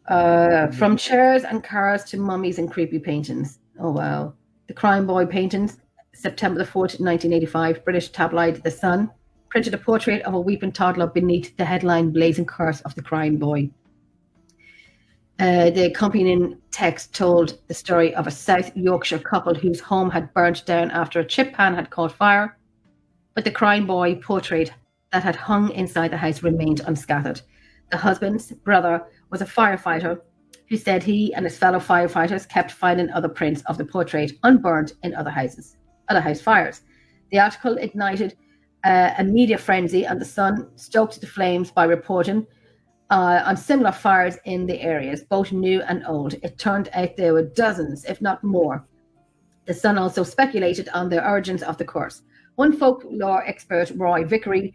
From chairs and cars to mummies and creepy paintings. Oh, wow. The Crying Boy paintings, September the 4th, 1985, British tabloid The Sun, printed a portrait of a weeping toddler beneath the headline Blazing Curse of the Crying Boy. The accompanying text told the story of a South Yorkshire couple whose home had burnt down after a chip pan had caught fire, but the Crying Boy portrait that had hung inside the house remained unscathed. The husband's brother was a firefighter who said he and his fellow firefighters kept finding other prints of the portrait unburnt in other house fires. The article ignited a media frenzy, and The Sun stoked the flames by reporting on similar fires in the areas, both new and old. It turned out there were dozens, if not more. The Sun also speculated on the origins of the curse. One folklore expert, Roy Vickery,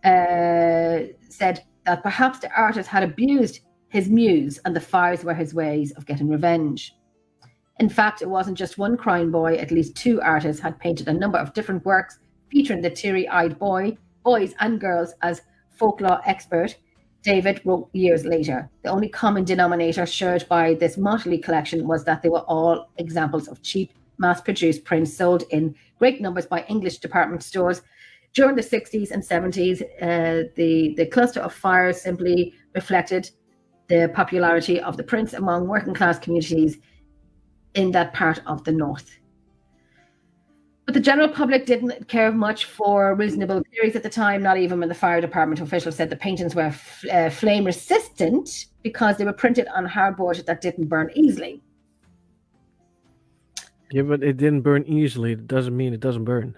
said that perhaps the artist had abused his muse and the fires were his ways of getting revenge. In fact, it wasn't just one crying boy. At least two artists had painted a number of different works featuring the teary-eyed boys and girls, as folklore expert David wrote years later. The only common denominator shared by this motley collection was that they were all examples of cheap, mass-produced prints sold in great numbers by English department stores. During the 60s and 70s, the cluster of fires simply reflected the popularity of the prints among working class communities in that part of the north. But the general public didn't care much for reasonable theories at the time. Not even when the fire department officials said the paintings were flame resistant because they were printed on hardboard that didn't burn easily. Yeah, but it didn't burn easily. It doesn't mean it doesn't burn.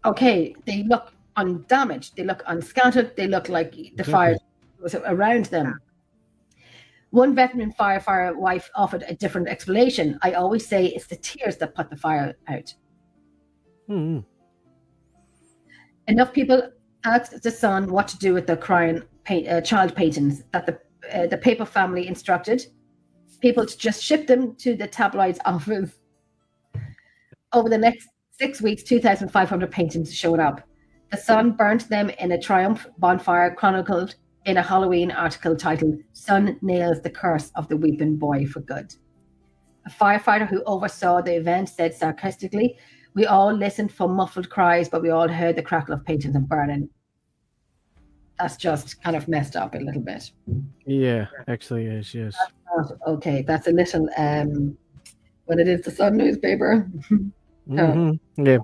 Okay, they look undamaged. They look unscattered. They look like the fire was around them. One veteran firefighter wife offered a different explanation. I always say it's the tears that put the fire out. Mm-hmm. Enough people asked The Sun what to do with the crying child paintings that the paper family instructed people to just ship them to the tabloid's office. Over the next 6 weeks, 2,500 paintings showed up. The Sun burnt them in a triumph bonfire chronicled in a Halloween article titled "Sun Nails the Curse of the Weeping Boy for Good." A firefighter who oversaw the event said sarcastically, "We all listened for muffled cries, but we all heard the crackle of paintings and burning." That's just kind of messed up a little bit. Yeah, actually is, yes. Okay, that's a little, when it is the Sun newspaper. Mm-hmm. Yeah.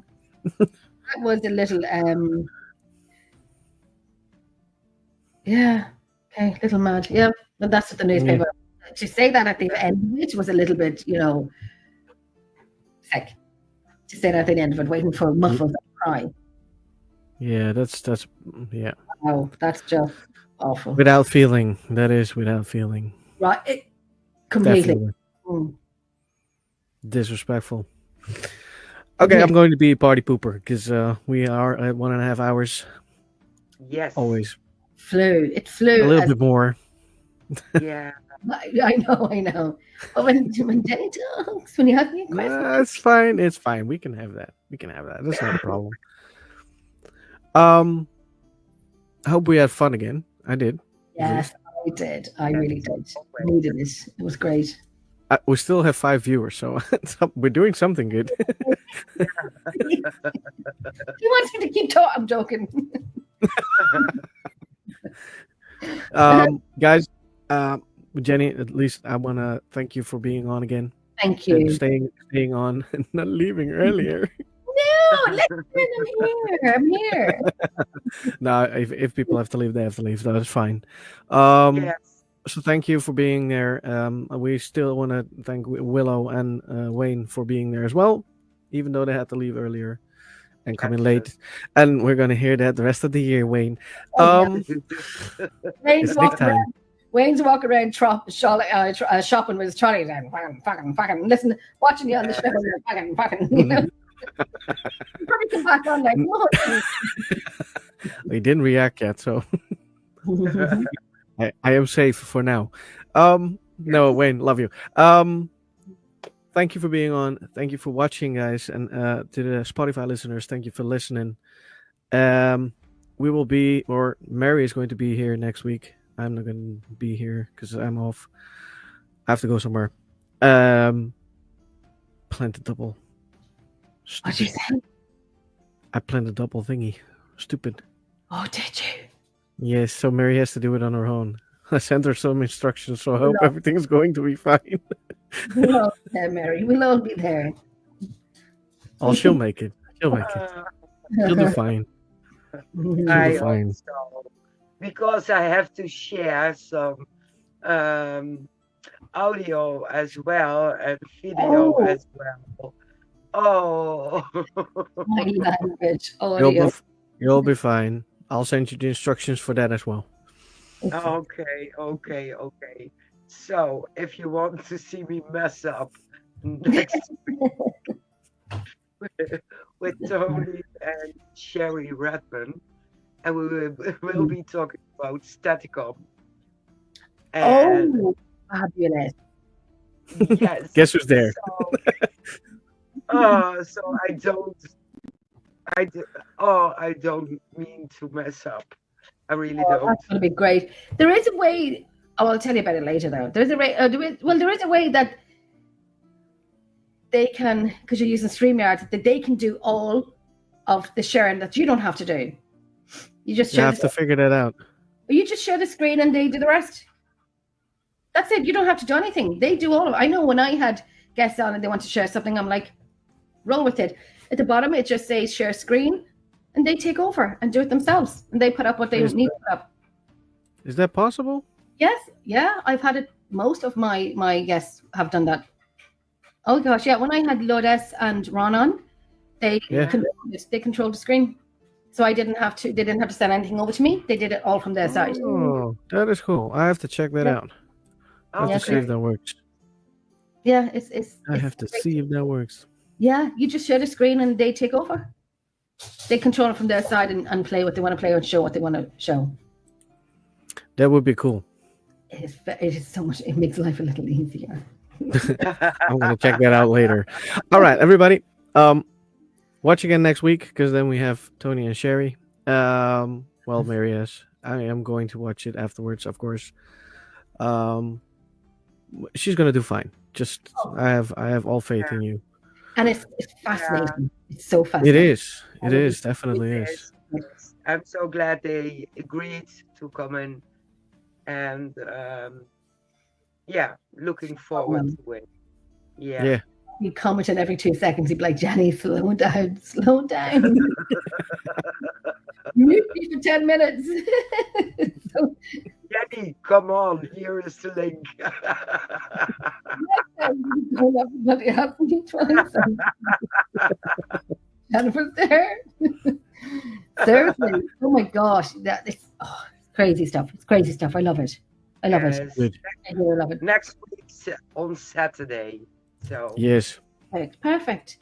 That was a little, yeah, okay, little mad. Yeah, but that's what the newspaper. To say that at the end of it was a little bit, sick. To say that at the end of it, waiting for muffled cry. Yeah, that's yeah. Wow, that's just awful. Without feeling. That is without feeling. Right, completely. Definitely. Disrespectful. Okay, I'm going to be a party pooper because we are at 1.5 hours. Yes. Always. It flew. A little bit more. Yeah. I know. But when Danny talks, when you have me questions. It's fine. We can have that. That's not a problem. I hope we had fun again. I did. Yes, I did. I really did. I needed it. It was great. We still have 5 viewers, so we're doing something good. He wants me to keep talking. I'm joking. Guys, Jenny, at least I want to thank you for being on again. Thank you. And staying on and not leaving earlier. No, I'm here. No, if people have to leave, they have to leave. That's fine. Yes. So thank you for being there. We still want to thank Willow and Wayne for being there as well, even though they had to leave earlier and come in late. And we're going to hear that the rest of the year, Wayne. Wayne's walking around shopping with his trolley down. Fucking, listen, watching you on the show. Fucking. Probably come back on like, he didn't react yet, so I am safe for now. No, Wayne, love you. Thank you for being on. Thank you for watching, guys, and to the Spotify listeners, thank you for listening. We will be, or Mary is going to be here next week. I'm not going to be here because I'm off. I have to go somewhere. Planned a double. What did you say? I planned a double thingy. Stupid. Oh, did you? Yes, so Mary has to do it on her own. I sent her some instructions, so I hope everything's going to be fine. We'll all be there, Mary. We'll all be there. Oh, she'll make it. She'll make it. She'll do fine. I She'll do fine. also, because I have to share some audio as well and video as well. Oh, My language. Audio. You'll be fine. I'll send you the instructions for that as well. okay. So, if you want to see me mess up next with Tony and Sherry Redmond, and we'll be talking about Staticom. And Fabulous. yes, Guess who's there? so I don't mean to mess up. I really don't. That's going to be great. There is a way. Oh, I'll tell you about it later, though. There's a way. There is a way that they can, because you're using StreamYard, that they can do all of the sharing that you don't have to do. You just have to figure that out. You just share the screen and they do the rest. That's it. You don't have to do anything. They do all of it. I know when I had guests on and they want to share something, I'm like, roll with it. At the bottom, it just says share screen, and they take over and do it themselves. And they put up what they need to put up. Is that possible? Yes. Yeah, I've had it. Most of my guests have done that. Oh gosh, yeah. When I had Lourdes and Ron on, they controlled the screen. So they didn't have to send anything over to me. They did it all from their side. Oh, that is cool. I have to check that out. I have to see if that works. Yeah, I have to see if that works. Yeah, you just share the screen and they take over. They control it from their side and play what they want to play or show what they want to show. That would be cool. It is so much. It makes life a little easier. I'm gonna check that out later. All right, everybody. Watch again next week because then we have Tony and Sherry. Well, Mary is. I am going to watch it afterwards, of course. She's gonna do fine. Just I have all faith in you. And it's fascinating. Yeah. It's so fascinating. It is. It is. Definitely is. I'm so glad they agreed to come in, and looking forward to it. Yeah. You comment in every 2 seconds. You'd be like, Jenny, slow down. Mute me for 10 minutes. Jenny, come on. Here is the link. Jennifer's there. Seriously. Oh my gosh. It's crazy stuff. It's crazy stuff. I love it. I love it. I really love it. Next week on Saturday. So yes. Perfect.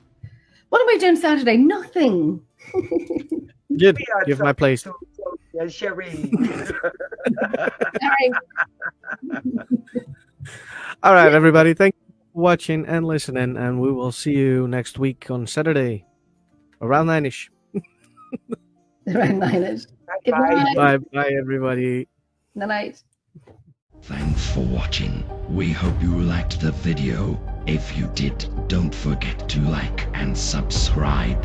What am I doing Saturday? Nothing. Give my place. Sherry. All right, everybody. Thank you for watching and listening, and we will see you next week on Saturday around 9ish. Around 9ish. Bye. Bye, everybody. Good night. Thanks for watching. We hope you liked the video. If you did, don't forget to like and subscribe.